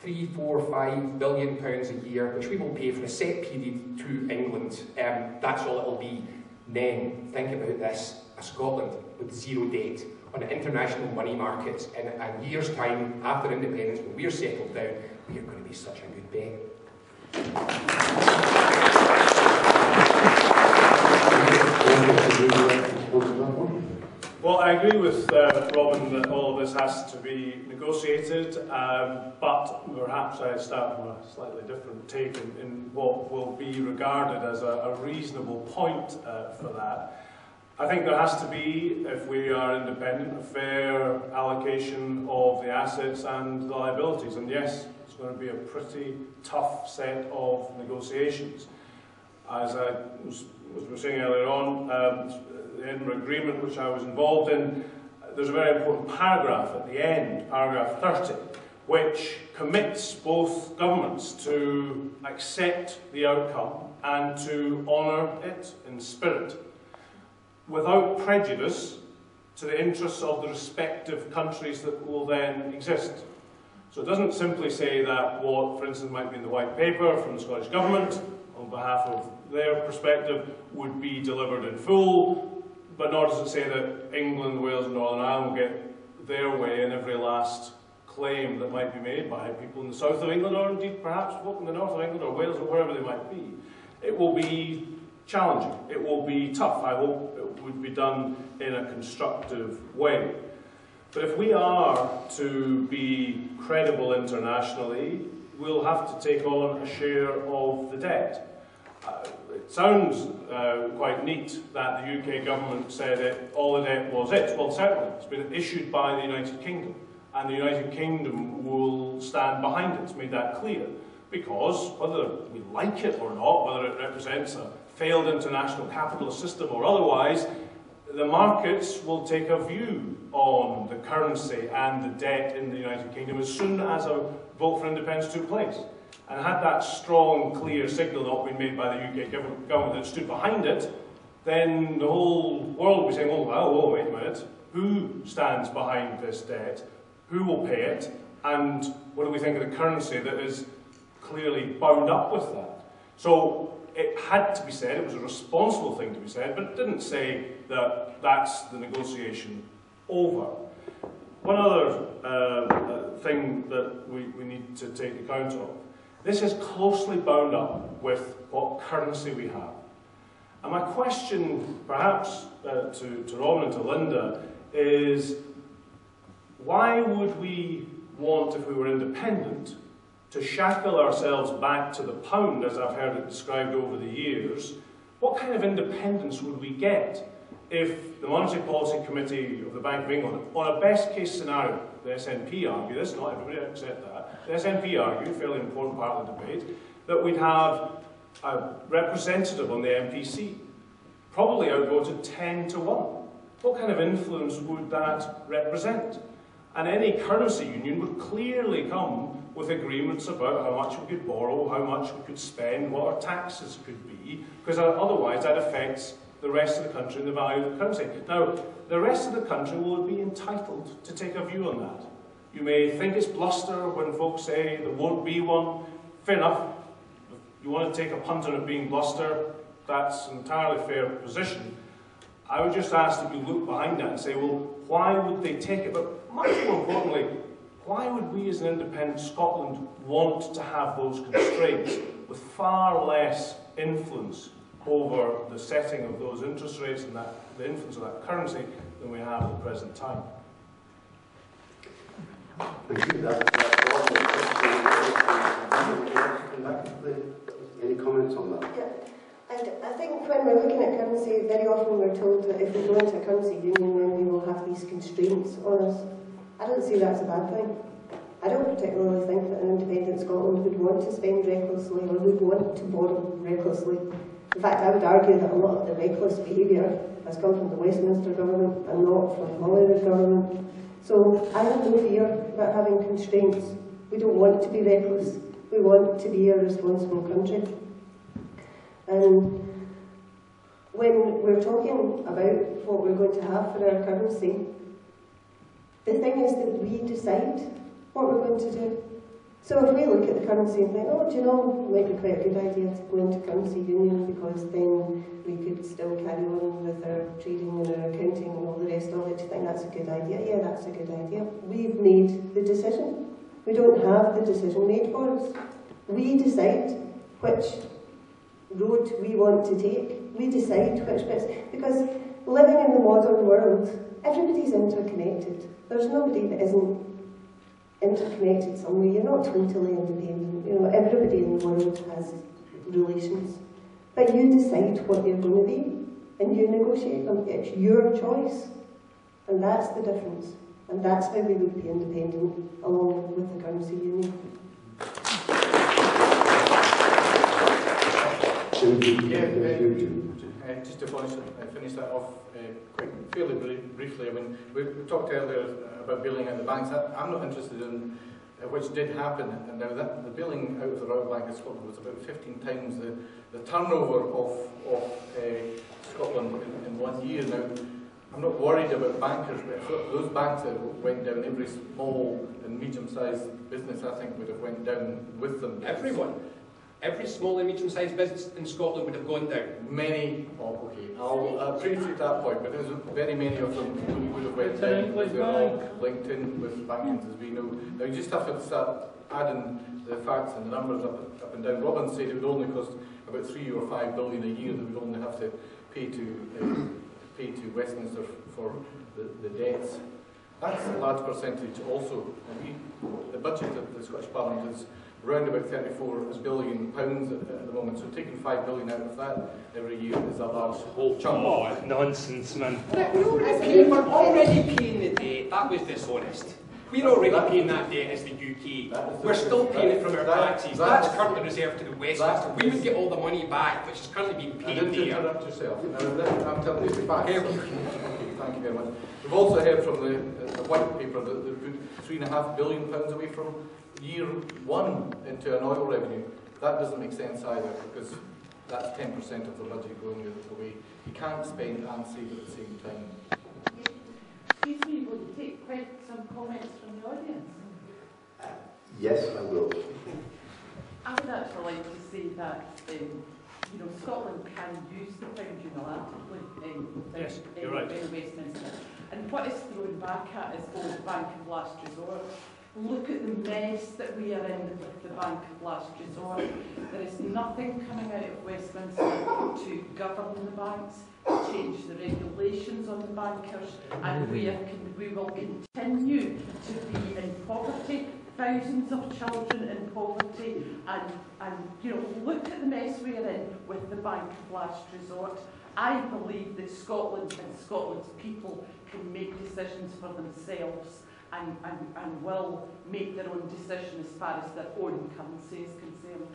D: £3, £4, £5 billion a year, which we will pay for a set period to England. That's all it will be. Then think about this: a Scotland with zero debt on an international money market in a year's time after independence, when we're settled down, we are going to be such a good bet.
C: Well, I agree with Robin that all of this has to be negotiated, but perhaps I start from a slightly different take in what will be regarded as a reasonable point for that. I think there has to be, if we are independent, a fair allocation of the assets and the liabilities. And yes, it's going to be a pretty tough set of negotiations. As we were saying earlier on, the Edinburgh Agreement, which I was involved in, there's a very important paragraph at the end, paragraph 30, which commits both governments to accept the outcome and to honour it in spirit, without prejudice to the interests of the respective countries that will then exist. So it doesn't simply say that what, for instance, might be in the white paper from the Scottish Government, on behalf of their perspective, would be delivered in full. but nor does it say that England, Wales and Northern Ireland will get their way in every last claim that might be made by people in the south of England, or indeed perhaps folk in the north of England or Wales or wherever they might be. It will be challenging. It will be tough. I hope it would be done in a constructive way. But if we are to be credible internationally, we'll have to take on a share of the debt. It sounds quite neat that the UK government said that all the debt was it. Well, certainly, it's been issued by the United Kingdom, and the United Kingdom will stand behind it. It's made that clear, because whether we like it or not, whether it represents a failed international capitalist system or otherwise, the markets will take a view on the currency and the debt in the United Kingdom as soon as a vote for independence took place. And had that strong, clear signal not been made by the UK government that stood behind it, then the whole world would be saying, oh, well, wait a minute, who stands behind this debt? Who will pay it? And what do we think of the currency that is clearly bound up with that? So it had to be said, it was a responsible thing to be said, but it didn't say that that's the negotiation over. One other thing that we need to take account of. This is closely bound up with what currency we have. And my question, perhaps to Robin and to Linda, is why would we want, if we were independent, to shackle ourselves back to the pound, as I've heard it described over the years? What kind of independence would we get if the Monetary Policy Committee of the Bank of England, on a best case scenario, the SNP argue this, not everybody accept that, the SNP argue, a fairly important part of the debate, that we'd have a representative on the MPC, probably outvoted 10 to 1. What kind of influence would that represent? And any currency union would clearly come with agreements about how much we could borrow, how much we could spend, what our taxes could be, because otherwise that affects the rest of the country and the value of the currency. Now, the rest of the country will be entitled to take a view on that. You may think it's bluster when folks say there won't be one. Fair enough. If you want to take a punt on it being bluster, that's an entirely fair position. I would just ask that you look behind that and say, well, why would they take it? But much more importantly, why would we as an independent Scotland want to have those constraints with far less influence over the setting of those interest rates and the influence of that currency than we have at the present time?
B: Thank you. Any comments on that?
G: Yeah. And I think when we're looking at currency, very often we're told that if we go into a currency union, then we will have these constraints on us. I don't see that as a bad thing. I don't particularly think that an independent Scotland would want to spend recklessly or would want to borrow recklessly. In fact, I would argue that a lot of the reckless behaviour has come from the Westminster government and not from the Holyrood government. So I have no fear about having constraints. We don't want to be reckless. We want to be a responsible country. And when we're talking about what we're going to have for our currency, the thing is that we decide what we're going to do. So if we look at the currency and think, oh, do you know, it might be quite a good idea to go into currency union because then we could still carry on with our trading and our accounting and all the rest of it. Do you think that's a good idea? Yeah, that's a good idea. We've made the decision. We don't have the decision made for us. We decide which road we want to take. We decide which bits. Because living in the modern world, everybody's interconnected. There's nobody that isn't interconnected somewhere. You're not totally independent. You know, everybody in the world has relations. But you decide what they're going to be, and you negotiate them. It's your choice. And that's the difference. And that's how we would be independent, along with the currency union.
F: Just to finish that off fairly briefly. I mean, we talked earlier about bailing out the banks. I'm not interested in which did happen. And now the bailing out of the Royal Bank of Scotland was about 15 times the turnover of Scotland in 1 year. Now, I'm not worried about bankers, but if those banks that went down, every small and medium-sized business, I think, would have went down with them.
D: Everyone. every small and medium-sized business in Scotland would have gone down.
F: Many, okay, I'll appreciate that point, but there's very many of them who would have went down because they're all linked in with bankings, as we know. Now you just have to start adding the facts and the numbers up and down. Robin said it would only cost about 3 or 5 billion a year that we'd only have to pay to Westminster for the debts. That's a large percentage also. The budget of the Scottish Parliament is around about £34 billion at the moment, so taking 5 billion out of that every year is a large chunk.
E: Oh, nonsense, man.
D: We're already paying the debt. That was dishonest. We're already paying that debt as the UK. We're still paying it from our taxes. That's currently reserved to the Westminster. We would get all the money back, which is currently being paid there.
F: I didn't interrupt yourself. I'm telling you the facts. Thank you very much. We've also heard from the white paper that they put £3.5 billion away from year one into an oil revenue. That doesn't make sense either, because that's 10% of the budget going away. You can't spend and save at the same time.
H: Excuse me, will you take some comments from the audience?
B: Yes, I will.
H: I would actually like to say that Scotland can use the pound unilaterally in Westminster. And what is thrown back at is the bank of last resort. Look at the mess that we are in with the bank of last resort. There is nothing coming out of Westminster to govern the banks, to change the regulations on the bankers, and we will continue to be in poverty, thousands of children in poverty, and look at the mess we are in with the bank of last resort. I believe that Scotland and Scotland's people can make decisions for themselves and will make their own decision as far as their own currency is concerned.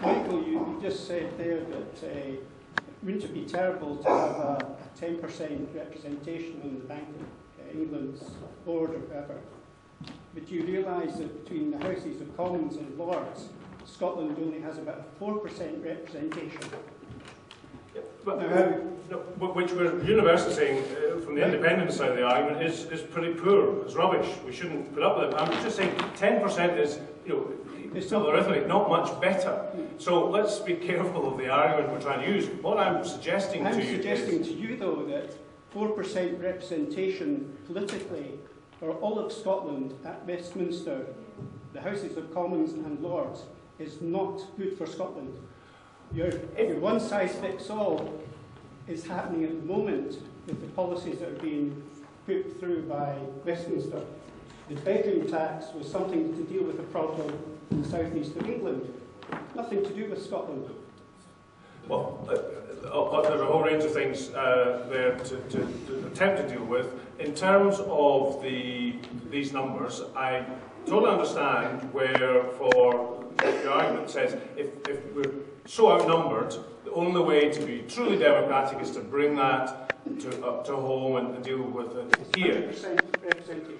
I: Michael, you just said there that wouldn't it be terrible to have a 10% representation on the Bank of England's board or whatever? But you realise that between the Houses of Commons and Lords, Scotland only has about a 4% representation.
C: But, which we're universally saying, from the independent side of the argument, is pretty poor. It's rubbish. We shouldn't put up with it. I'm just saying 10% is, it's still arithmetic, not much better. So let's be careful of the argument we're trying to use. What I'm suggesting to you
I: though, that 4% representation politically for all of Scotland at Westminster, the Houses of Commons and Lords, is not good for Scotland. Your one-size-fits-all is happening at the moment with the policies that are being put through by Westminster. The bedroom tax was something to deal with a problem in the southeast of England, nothing to do with Scotland.
C: Well, there's a whole range of things there to attempt to deal with. In terms of these numbers, I totally understand where, for the argument says, if we're so outnumbered, the only way to be truly democratic is to bring that to home and deal with it here.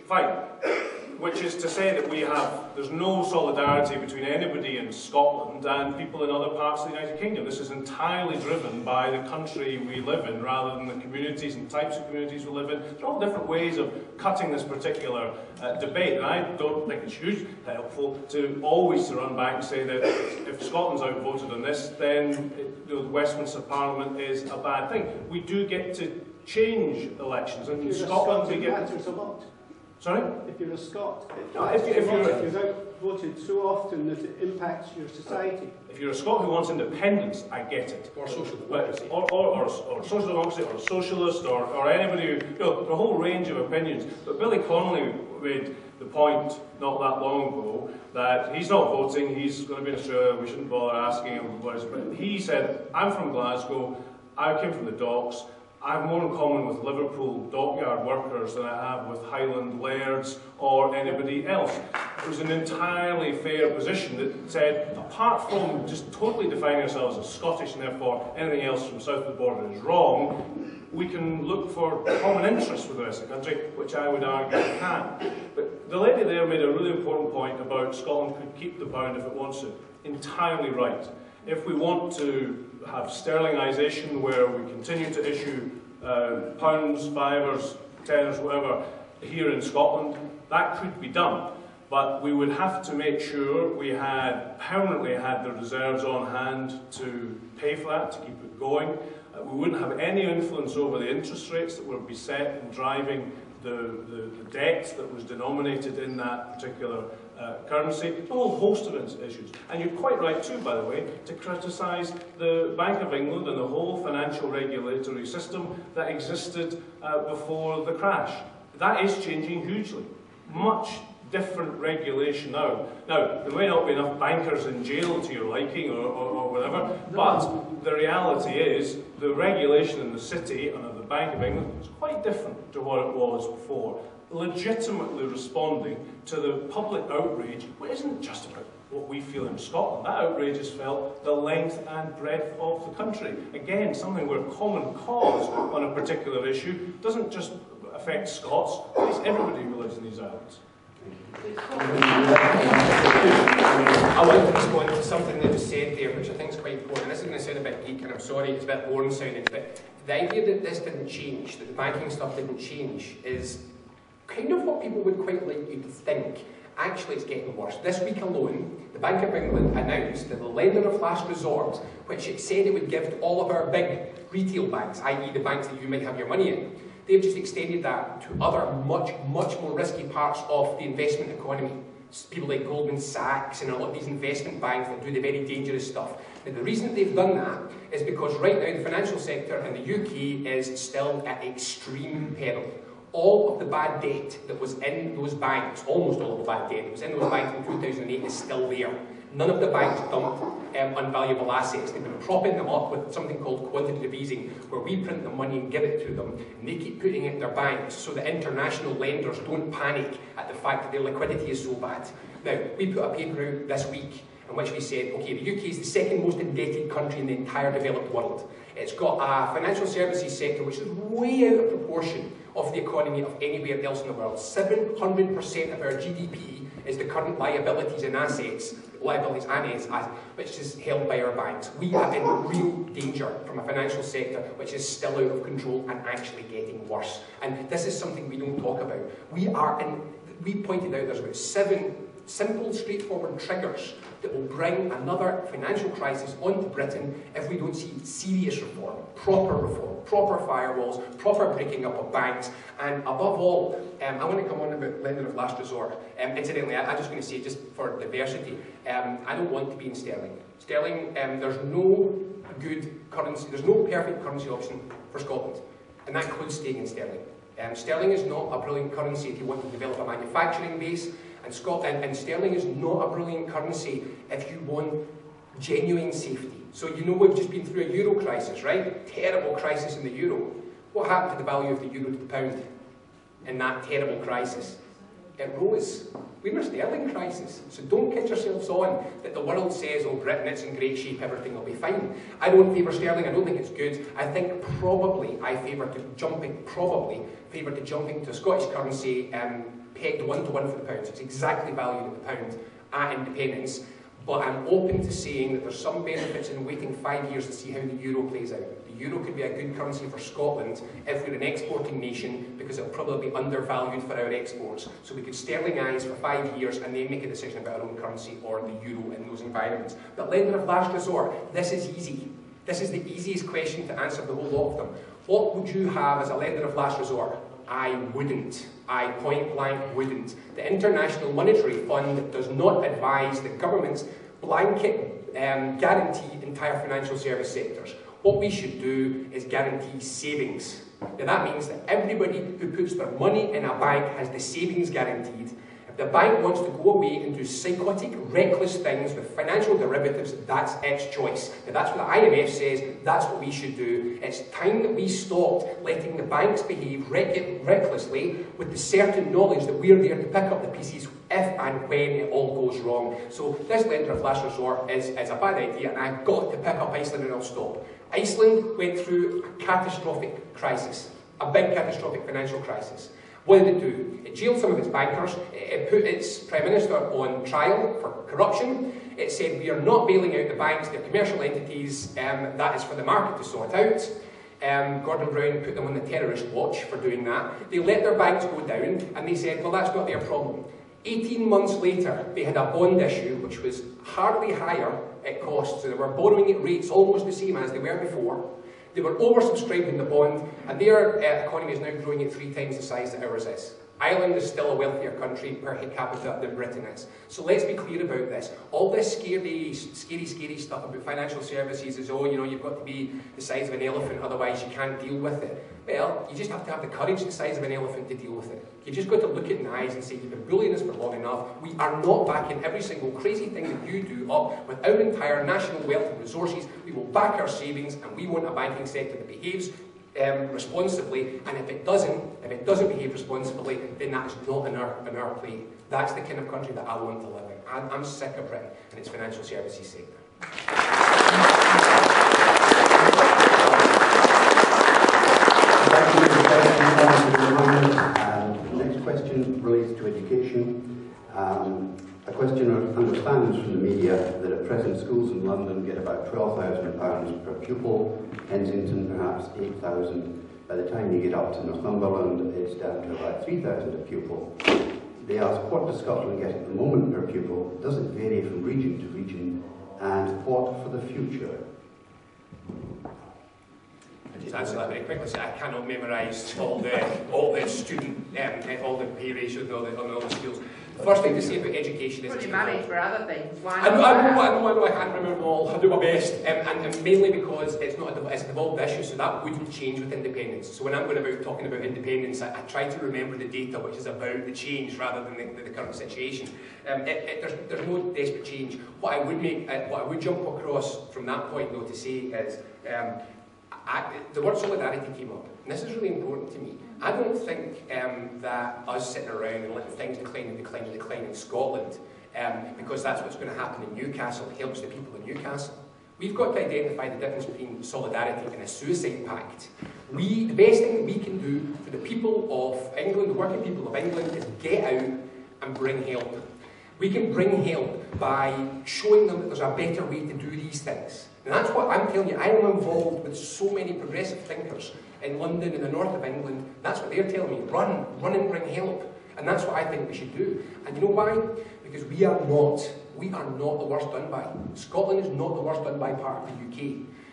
C: Fine. Which is to say that there's no solidarity between anybody in Scotland and people in other parts of the United Kingdom. This is entirely driven by the country we live in rather than the communities and types of communities we live in. There are all different ways of cutting this particular debate, and I don't think it's hugely helpful to always run back and say that if Scotland's outvoted on this, then the Westminster Parliament is a bad thing. We do get to change elections, and in Scotland we get to... Sorry?
I: If you're a Scot,
C: if
I: you're outvoted so often that it impacts your society.
C: If you're a Scot who wants independence, I get it.
D: Or social democracy.
C: Or social democracy, or socialist, or anybody who, a whole range of opinions. But Billy Connolly made the point not that long ago that he's not voting, he's going to be in Australia, we shouldn't bother asking him what his... But he said, I'm from Glasgow, I came from the docks, I have more in common with Liverpool dockyard workers than I have with Highland lairds or anybody else. It was an entirely fair position that said, apart from just totally defining ourselves as Scottish and therefore anything else from south of the border is wrong, we can look for common interests with the rest of the country, which I would argue we can. But the lady there made a really important point about Scotland could keep the pound if it wants to. Entirely right. If we want to have sterlingisation where we continue to issue pounds, fivers, tenors, whatever, here in Scotland, That could be done, but we would have to make sure we had permanently had the reserves on hand to pay for that, to keep it going. We wouldn't have any influence over the interest rates that would be set and driving the debt that was denominated in that particular currency, a whole host of issues. And you're quite right too, by the way, to criticise the Bank of England and the whole financial regulatory system that existed before the crash. That is changing hugely. Much different regulation now. Now, there may not be enough bankers in jail to your liking or whatever, but the reality is the regulation in the city and of the Bank of England is quite different to what it was before, legitimately responding to the public outrage, which isn't just about what we feel in Scotland. That outrage is felt the length and breadth of the country. Again, something where common cause on a particular issue doesn't just affect Scots, it's everybody who lives in these islands.
D: I want to respond to something that was said there, which I think is quite important. This is going to sound a bit geek, and I'm sorry, it's a bit boring sounding, but the idea that this didn't change, that the banking stuff didn't change, is kind of what people would quite like you to think. Actually, it's getting worse. This week alone, the Bank of England announced that the lender of last resort, which it said it would give to all of our big retail banks, i.e. the banks that you might have your money in, they've just extended that to other much more risky parts of the investment economy. People like Goldman Sachs and a lot of these investment banks that do the very dangerous stuff. Now, the reason they've done that is because right now the financial sector in the UK is still at extreme peril. All of the bad debt that was in those banks, almost all of the bad debt that was in those banks in 2008 is still there. None of the banks dumped unvaluable assets. They've been propping them up with something called quantitative easing, where we print the money and give it to them, and they keep putting it in their banks so that international lenders don't panic at the fact that their liquidity is so bad. Now, we put a paper out this week in which we said, okay, the UK is the second most indebted country in the entire developed world. It's got a financial services sector which is way out of proportion of the economy of anywhere else in the world. 700% of our GDP is the current liabilities and assets, which is held by our banks. We are in real danger from a financial sector which is still out of control and actually getting worse. And this is something we don't talk about. We pointed out there's about 7 simple, straightforward triggers that will bring another financial crisis onto Britain if we don't see serious reform, proper firewalls, proper breaking up of banks, and above all, I want to come on about lender of last resort. Incidentally, I'm just going to say, just for diversity, I don't want to be in sterling. Sterling, there's no good currency, there's no perfect currency option for Scotland, and that includes staying in sterling. Sterling is not a brilliant currency if you want to develop a manufacturing base, and sterling is not a brilliant currency if you want genuine safety. So you know we've just been through a euro crisis, right? Terrible crisis in the euro. What happened to the value of the euro to the pound in that terrible crisis? It rose. We're in a sterling crisis, so don't kid yourselves on that the world says, oh, Britain, it's in great shape, everything will be fine. I don't favour sterling, I don't think it's good. I think probably I favour jumping to a Scottish currency pegged 1-to-1 for the pound. So it's exactly valued at the pound at independence. But I'm open to saying that there's some benefits in waiting 5 years to see how the euro plays out. The euro could be a good currency for Scotland if we're an exporting nation, because it'll probably be undervalued for our exports. So we could sterlingise for 5 years and then make a decision about our own currency or the euro in those environments. But lender of last resort, this is easy. This is the easiest question to answer the whole lot of them. What would you have as a lender of last resort? I wouldn't. I point blank wouldn't. The International Monetary Fund does not advise that governments blanket guarantee entire financial service sectors. What we should do is guarantee savings. Now that means that everybody who puts their money in a bank has the savings guaranteed. If the bank wants to go away and do psychotic, reckless things with financial derivatives, that's its choice. Now that's what the IMF says, that's what we should do. It's time that we stopped letting the banks behave recklessly with the certain knowledge that we're there to pick up the pieces if and when it all goes wrong. So this lender of last resort is a bad idea, and I've got to pick up Iceland and I'll stop. Iceland went through a catastrophic crisis, a big catastrophic financial crisis. What did it do? It jailed some of its bankers, it put its Prime Minister on trial for corruption, it said we are not bailing out the banks, they're commercial entities, that is for the market to sort out. Gordon Brown put them on the terrorist watch for doing that. They let their banks go down, and they said, well, that's not their problem. 18 months later, they had a bond issue which was hardly higher at cost, so they were borrowing at rates almost the same as they were before. They were oversubscribed in the bond, and their economy is now growing at 3 times the size that ours is. Ireland is still a wealthier country per capita than Britain is. So let's be clear about this. All this scary stuff about financial services is, oh, you know, you've got to be the size of an elephant, otherwise you can't deal with it. Well, you just have to have the courage the size of an elephant to deal with it. You just got to look it in the eyes and say, you've been bullying us for long enough. We are not backing every single crazy thing that you do up with our entire national wealth and resources. We will back our savings, and we want a banking sector that behaves responsibly, and if it doesn't behave responsibly, then that's not in our play. That's the kind of country that I want to live in. I'm sick of Britain and its financial services sector.
B: Next question relates to education. A questioner understands from the media that at present schools in London get about £12,000 per pupil, Kensington perhaps 8,000. By the time you get up to Northumberland, it's down to about 3,000 a pupil. They ask, what does Scotland get at the moment per pupil? Does it vary from region to region? And what for the future?
D: Just answer that very quickly. So I cannot memorise all the student, all the pay ratios on all the schools. The first thing to say about education is...
H: But you manage for other things. Why
D: I know, I can't remember them all. I do my best. And mainly because it's a devolved issue, so that wouldn't change with independence. So when I'm going about talking about independence, I try to remember the data which is about the change rather than the current situation. There's no desperate change. What I would jump across from that point, though, to say is... the word solidarity came up, and this is really important to me. I don't think that us sitting around and letting things decline in Scotland, because that's what's going to happen in Newcastle, helps the people in Newcastle. We've got to identify the difference between solidarity and a suicide pact. The best thing that we can do for the people of England, the working people of England, is get out and bring help. We can bring help by showing them that there's a better way to do these things. And that's what I'm telling you. I am involved with so many progressive thinkers in London and the north of England. That's what they're telling me. Run and bring help. And that's what I think we should do. And you know why? Because we are not the worst done by. Scotland is not the worst done by part of the UK.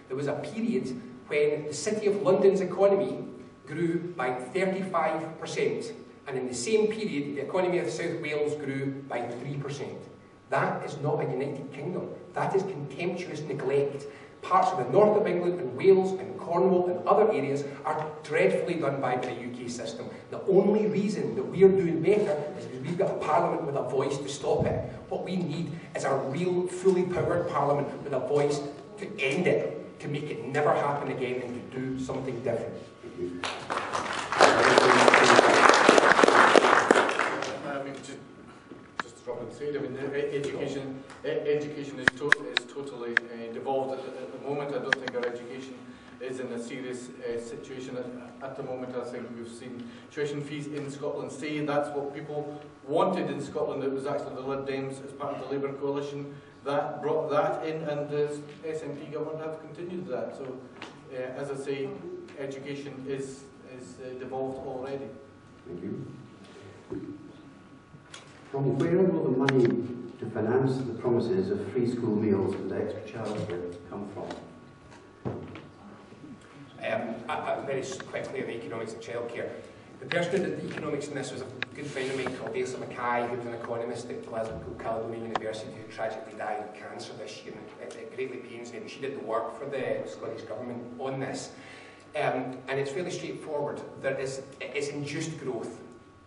D: There was a period when the City of London's economy grew by 35%. And in the same period, the economy of South Wales grew by 3%. That is not a United Kingdom. That is contemptuous neglect. Parts of the north of England and Wales and Cornwall and other areas are dreadfully done by the UK system. The only reason that we are doing better is because we've got a parliament with a voice to stop it. What we need is a real, fully powered parliament with a voice to end it, to make it never happen again, and to do something different.
F: Education is totally devolved at the moment. I don't think our education is in a serious situation at the moment. I think we've seen tuition fees in Scotland stay. That's what people wanted in Scotland. It was actually the Lib Dems, as part of the Labour coalition, that brought that in, and the SNP government have continued that. So, as I say, education is devolved already.
B: Thank you. From where will the money to finance the promises of free school meals and extra childcare come from?
D: Very quickly on the economics of childcare. The person who did the economics in this was a good friend of mine called Ailsa Mackay, who was an economist at Glasgow Caledonian University, who tragically died of cancer this year. It greatly pains me, but she did the work for the Scottish Government on this. And it's fairly straightforward. It's induced growth.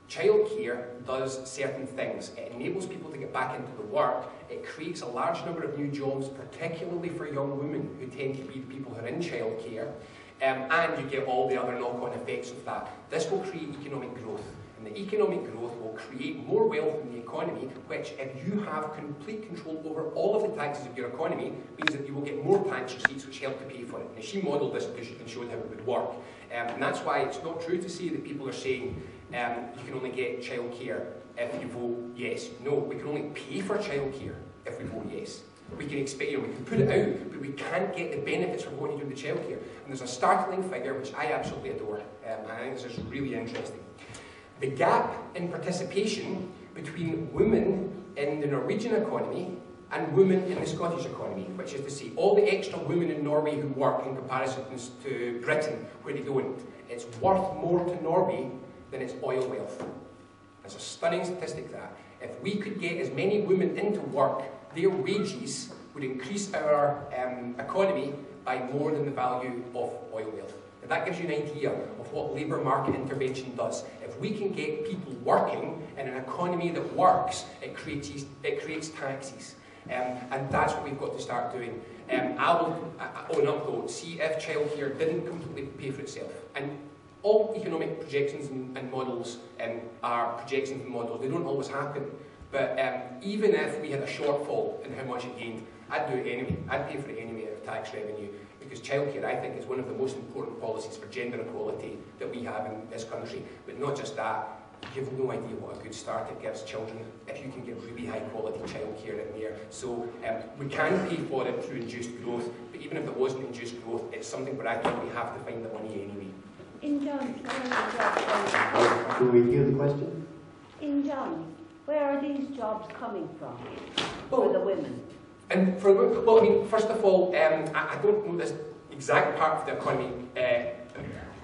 D: Childcare does certain things. It enables people to get back into the work. It creates a large number of new jobs, particularly for young women who tend to be the people who are in childcare. And you get all the other knock-on effects of that. This will create economic growth. And the economic growth will create more wealth in the economy, which, if you have complete control over all of the taxes of your economy, means that you will get more tax receipts which help to pay for it. And she modelled this and showed how it would work. And that's why it's not true to say that people are saying you can only get childcare if you vote yes. No, we can only pay for childcare if we vote yes. we can expect, we can put it out, but we can't get the benefits from what you do with the childcare. And there's a startling figure which I absolutely adore, and I think this is really interesting. The gap in participation between women in the Norwegian economy and women in the Scottish economy, which is to say, all the extra women in Norway who work in comparison to Britain, where they don't, it's worth more to Norway than its oil wealth. It's a stunning statistic that. If we could get as many women into work, their wages would increase our economy by more than the value of oil wealth. And that gives you an idea of what labour market intervention does. If we can get people working in an economy that works, it creates taxes. And that's what we've got to start doing. I will own up though, see if childcare didn't completely pay for itself. And all economic projections and models are projections and models. They don't always happen. But even if we had a shortfall in how much it gained, I'd do it anyway. I'd pay for it anyway out of tax revenue. Because childcare, I think, is one of the most important policies for gender equality that we have in this country. But not just that, you have no idea what a good start it gives children if you can get really high quality childcare in there. So we can pay for it through induced growth, but even if there wasn't induced growth, it's something where I think we have to find the money anyway.
J: In John,
B: Do we hear the question?
J: in John, where are these jobs coming from for the women?
D: And for the, well, I mean, first of all, I don't know this exact part of the economy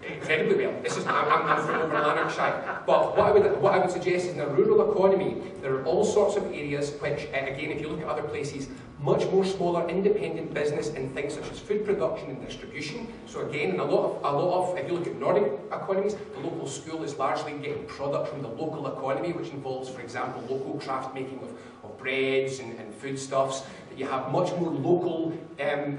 D: incredibly well. This is I'm from over Lanarkshire, but what I would suggest is in a rural economy there are all sorts of areas which, again, if you look at other places, much more smaller independent business in things such as food production and distribution. So again, in a lot of if you look at Nordic economies, the local school is largely getting product from the local economy, which involves, for example, local craft making of breads and foodstuffs. You have much more local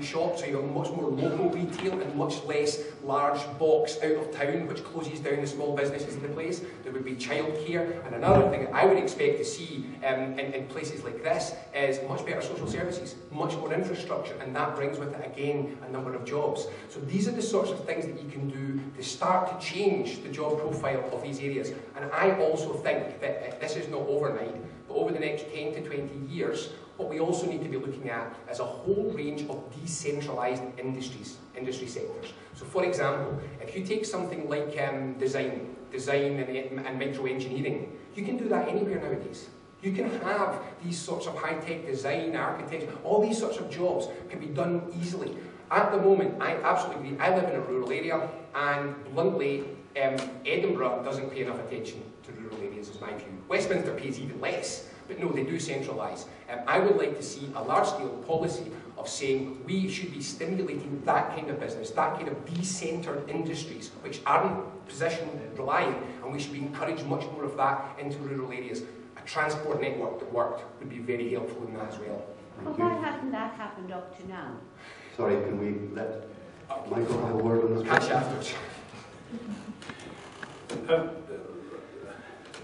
D: shops, so you have much more local retail and much less large box out of town, which closes down the small businesses in the place. There would be childcare, and another thing that I would expect to see in places like this is much better social services, much more infrastructure, and that brings with it, again, a number of jobs. So these are the sorts of things that you can do to start to change the job profile of these areas. And I also think that this is not overnight, but over the next 10 to 20 years, what we also need to be looking at is a whole range of decentralised industry sectors. So for example, if you take something like design and micro-engineering, you can do that anywhere nowadays. You can have these sorts of high-tech design, architecture, all these sorts of jobs can be done easily. At the moment, I absolutely agree, I live in a rural area, and bluntly, Edinburgh doesn't pay enough attention to rural areas, is my view. Westminster pays even less. But no, they do centralise. I would like to see a large-scale policy of saying we should be stimulating that kind of business, that kind of decentered industries, which aren't position-reliant, and we should be encouraging much more of that into rural areas. A transport network that worked would be very helpful in that as well.
J: But why hasn't that happened up to now?
B: Sorry, can we let Michael have a word on this?
D: Catch you afterwards.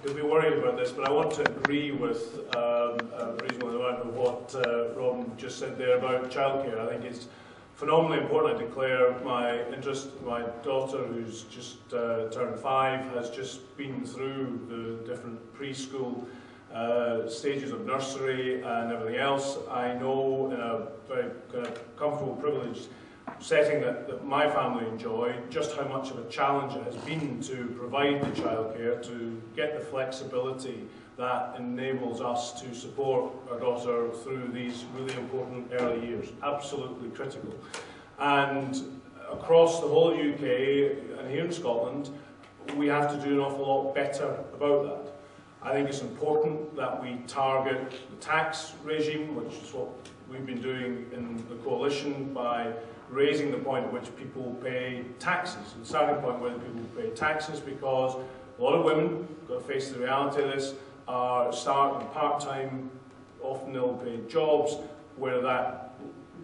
C: You'll be worried about this, but I want to agree with a reasonable amount of what Rob just said there about childcare. I think it's phenomenally important. I declare my interest. My daughter, who's just turned 5, has just been through the different preschool stages of nursery and everything else. I know in a very kind of comfortable, privileged setting that my family enjoy, just how much of a challenge it has been to provide the childcare, to get the flexibility that enables us to support our daughter through these really important early years. Absolutely critical. And across the whole UK and here in Scotland, we have to do an awful lot better about that. I think it's important that we target the tax regime, which is what we've been doing in the coalition, by raising the point at which people pay taxes, the starting point where people pay taxes, because a lot of women, got to face the reality of this, start in part-time, often ill-paid jobs, where that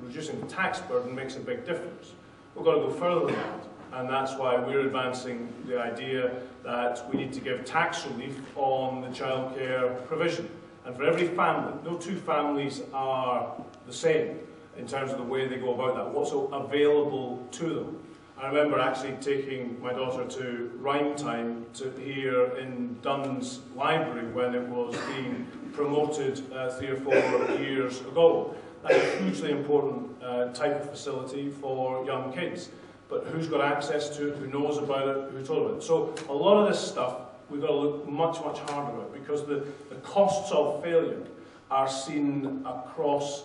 C: reducing the tax burden makes a big difference. We've got to go further than that, and that's why we're advancing the idea that we need to give tax relief on the childcare provision. And for every family, no two families are the same in terms of the way they go about that, what's available to them. I remember actually taking my daughter to Rhyme Time here in Dunn's library when it was being promoted 3 or 4 years ago. That's a hugely important type of facility for young kids. But who's got access to it, who knows about it, who's told about it? So a lot of this stuff we've got to look much, much harder at, because the costs of failure are seen across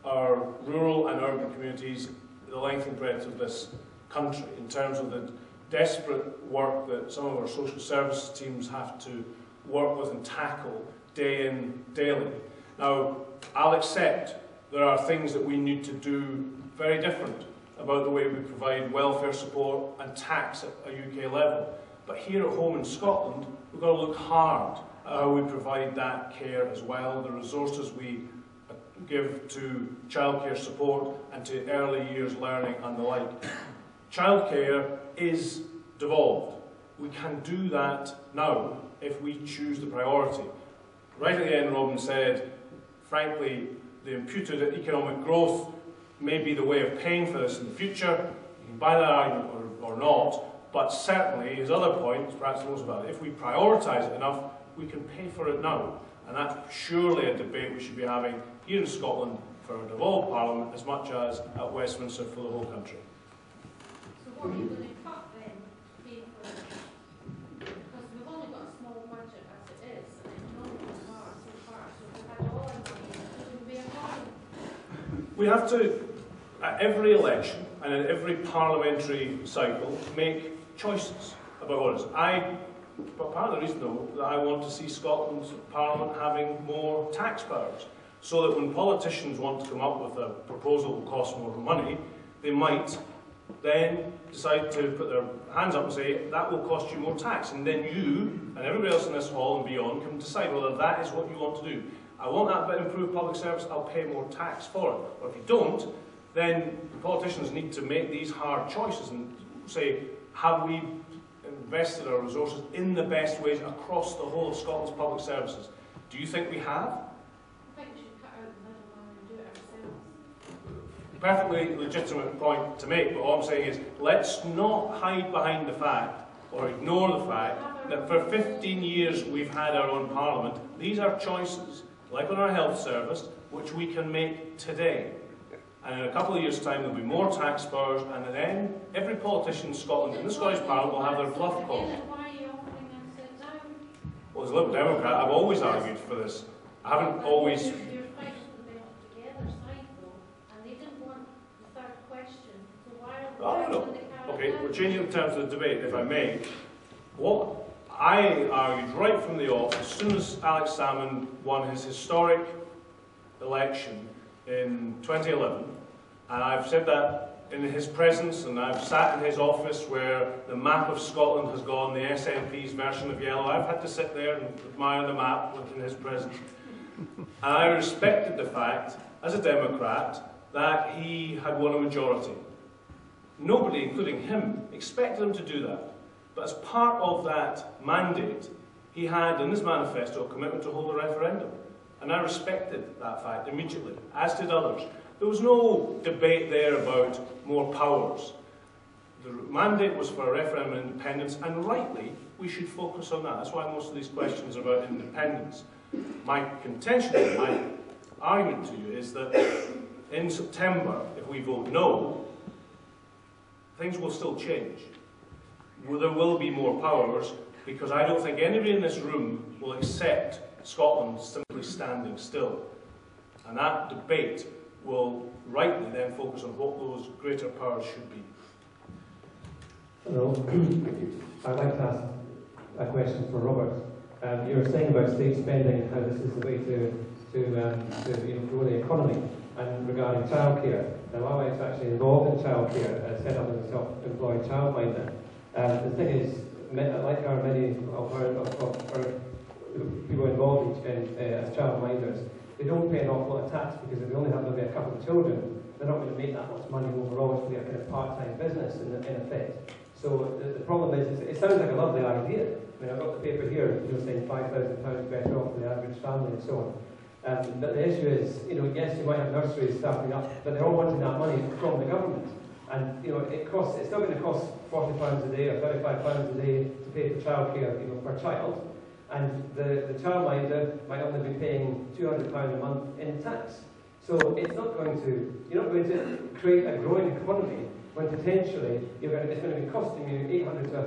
C: our rural and urban communities, the length and breadth of this country, in terms of the desperate work that some of our social services teams have to work with and tackle day in, daily. Now, I'll accept there are things that we need to do very different about the way we provide welfare support and tax at a UK level. But here at home in Scotland, we've got to look hard at how we provide that care as well, the resources we give to childcare support and to early years learning and the like. Childcare is devolved. We can do that now if we choose the priority. Right at the end, Robin said, frankly, the imputed economic growth may be the way of paying for this in the future. You can buy that argument or not, but certainly, his other point, perhaps the most valid, if we prioritise it enough, we can pay for it now. And that's surely a debate we should be having here in Scotland for a devolved Parliament as much as at Westminster for the whole country.
K: So what are you going to cut then, pay for it? Because we've only got a small budget as it is, and it's not so far. So if we had all our money, it wouldn't be a problem.
C: We have to, at every election and at every parliamentary cycle, make choices about what it is. But part of the reason, though, that I want to see Scotland's Parliament having more tax powers, so that when politicians want to come up with a proposal that will cost more money, they might then decide to put their hands up and say, that will cost you more tax. And then you, and everybody else in this hall and beyond, can decide whether that is what you want to do. I want that bit of improved public service, I'll pay more tax for it. Or if you don't, then politicians need to make these hard choices and say, have we invested our resources in the best ways across the whole of Scotland's public services? Do you think we have?
K: I think we should cut out the middleman and do it ourselves.
C: Perfectly legitimate point to make, but all I'm saying is, let's not hide behind the fact, or ignore the fact, that for 15 years we've had our own Parliament. These are choices, like on our health service, which we can make today. And in a couple of years' time, there'll be more tax powers, and then every politician in Scotland, in the Scottish Parliament, will have their bluff called.
K: Why are you offering us it now?
C: Well, as a Liberal Democrat, I've always argued for this. I haven't always...
K: You're fighting for them to the other side, though, and they didn't want the third question, so why are they going to carry
C: Okay,
K: it out?
C: we're changing the terms of the debate, if I may. What I argued right from the off, as soon as Alex Salmond won his historic election in 2011, and I've said that in his presence, and I've sat in his office where the map of Scotland has gone, the SNP's version of yellow. I've had to sit there and admire the map in his presence. And I respected the fact, as a Democrat, that he had won a majority. Nobody, including him, expected him to do that. But as part of that mandate, he had in his manifesto a commitment to hold a referendum. And I respected that fact immediately, as did others. There was no debate there about more powers. The mandate was for a referendum on independence, and rightly, we should focus on that. That's why most of these questions are about independence. My contention, my argument to you is that in September, if we vote no, things will still change. Well, there will be more powers, because I don't think anybody in this room will accept Scotland simply standing still. And that debate will rightly then focus on what those greater powers should be.
L: Hello. I'd like to ask a question for Robert. You were saying about state spending and how this is the way to grow the economy, and regarding childcare. Now, my wife's actually involved in childcare, set up as a self-employed childminder. The thing is, like our many of our people involved as childminders, they don't pay an awful lot of tax, because if they only have maybe a couple of children, they're not going to make that much money overall. It's going to be a kind of part-time business in effect. So the problem is, it sounds like a lovely idea. I mean, I've got the paper here, saying £5,000 better off for the average family and so on. But the issue is, yes, you might have nurseries starting up, but they're all wanting that money from the government. And it's still going to cost £40 a day or £35 a day to pay for childcare, per child. And the childminder might only be paying £200 a month in tax. So it's not going to, you're not going to create a growing economy when potentially it's going to be costing you £800 to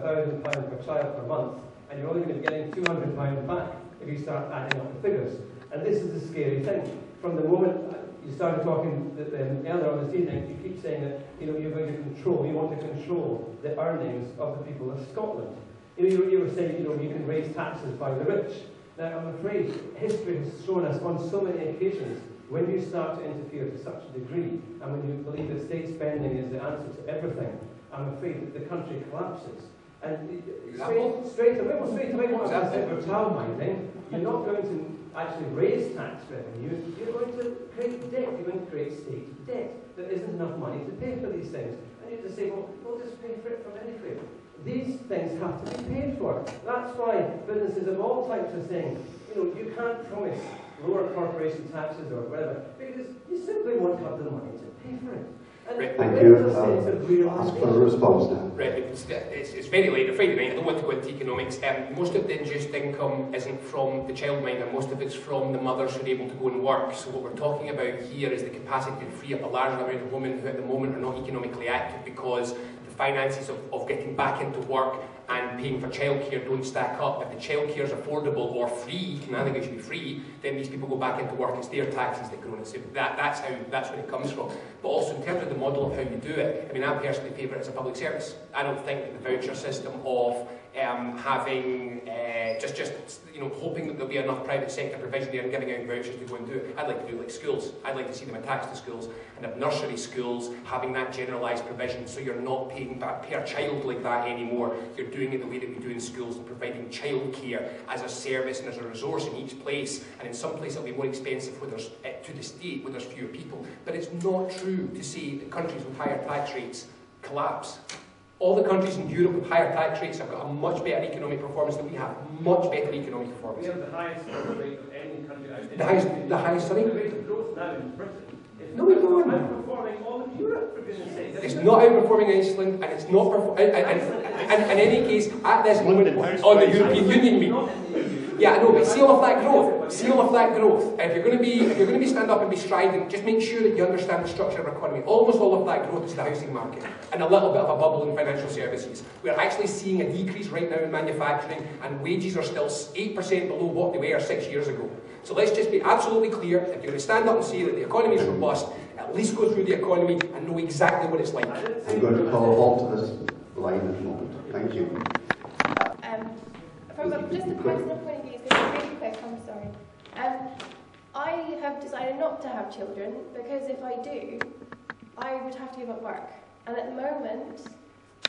L: £1,000 per child per month, and you're only going to be getting £200 back if you start adding up the figures. And this is the scary thing. From the moment you started talking earlier on this evening, you keep saying that you're going to control, you want to control the earnings of the people of Scotland. You were saying you can raise taxes by the rich. Now I'm afraid history has shown us on so many occasions when you start to interfere to such a degree, and when you believe that state spending is the answer to everything, I'm afraid that the country collapses. And straight away, what I said for childminding, you're not going to actually raise tax revenue, you're going to create debt, you're going to create state debt. There isn't enough money to pay for these things. And you just say, well, we'll just pay for it from anywhere. These things have to be paid for. That's why businesses of all types are saying, you can't promise lower corporation taxes or whatever, because you simply won't have the money to pay for it.
B: Thank you. Ask for a response now.
D: Right, it's very late, on Friday night, I don't want to go into economics. Most of the induced income isn't from the childminder, most of it's from the mothers who are able to go and work. So what we're talking about here is the capacity to free up a large amount of women who at the moment are not economically active because the finances of getting back into work and paying for childcare don't stack up. If the childcare is affordable or free, I think it should be free, then these people go back into work. It's their taxes that grow. So that's where it comes from. But also in terms of the model of how you do it, I mean, I personally favour it as a public service. I don't think that the voucher system of having hoping that there'll be enough private sector provision there and giving out vouchers to go and do it. I'd like to do it like schools. I'd like to see them attached to schools and have nursery schools having that generalised provision, so you're not paying back per child like that anymore. You're doing it the way that we do in schools and providing childcare as a service and as a resource in each place. And in some places it'll be more expensive where there's, to the state where there's fewer people. But it's not true to say that countries with higher tax rates collapse. All the countries in Europe with higher tax rates have got a much better economic performance than we have. Much better economic performance.
L: We have the highest rate of any country out
D: there. The highest, sorry?
L: The rate of growth now in Britain.
D: No, we don't.
L: Outperforming all of Europe, for goodness sake.
D: It's not outperforming Iceland, and it's not and in any case, at this moment, on the European Union meet. Yeah, I know, but see all of that growth. See all of that growth. If you're going to be stand up and be strident, just make sure that you understand the structure of our economy. Almost all of that growth is the housing market, and a little bit of a bubble in financial services. We're actually seeing a decrease right now in manufacturing, and wages are still 8% below what they were 6 years ago. So let's just be absolutely clear. If you're going to stand up and say that the economy is robust, at least go through the economy and know exactly what it's like.
B: I'm going to call a halt to this line at the moment. Thank you.
M: From just a personal point of view, it's going to be really quick, I'm sorry. I have decided not to have children because if I do, I would have to give up work. And at the moment,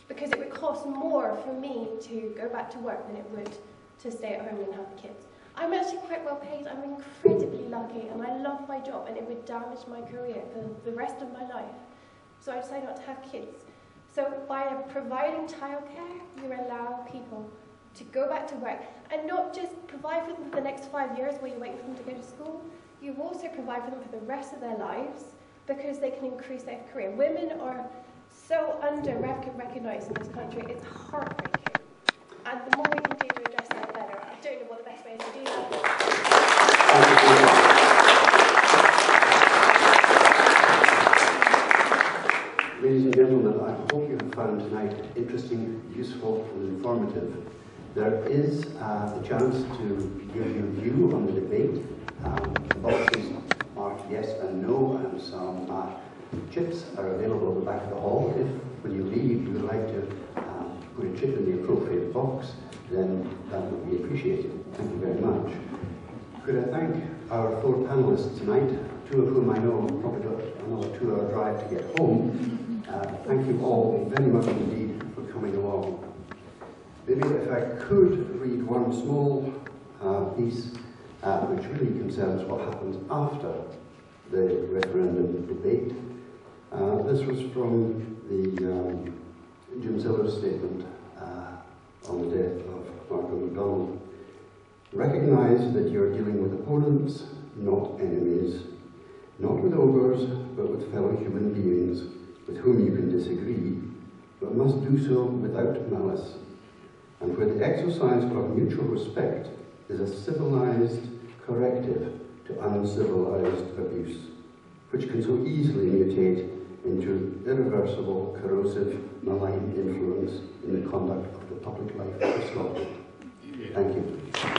M: because it would cost more for me to go back to work than it would to stay at home and have the kids. I'm actually quite well paid, I'm incredibly lucky, and I love my job, and it would damage my career for the rest of my life. So I decided not to have kids. So by providing childcare, you allow people to go back to work, and not just provide for them for the next 5 years while you're waiting for them to go to school, you also provide for them for the rest of their lives, because they can increase their career. Women are so under-recognised in this country, it's heartbreaking. And the more we can do to address that, the better. I don't know what the best way is to do that.
B: Ladies and gentlemen, I hope you have found tonight interesting, useful and informative. There is the chance to give your view on the debate. The boxes marked yes and no, and some chips are available at the back of the hall. If, when you leave, you would like to put a chip in the appropriate box, then that would be appreciated. Thank you very much. Could I thank our 4 panellists tonight, 2 of whom I know probably got another 2-hour drive to get home. Thank you all very much indeed for coming along. Maybe if I could read one small piece which really concerns what happens after the referendum debate. This was from the Jim Siller's statement on the death of Malcolm MacDonald. Recognise that you're dealing with opponents, not enemies, not with ogres, but with fellow human beings with whom you can disagree, but must do so without malice, and where the exercise of mutual respect is a civilized corrective to uncivilized abuse. which can so easily mutate into irreversible, corrosive, malign influence in the conduct of the public life of Scotland. Thank you.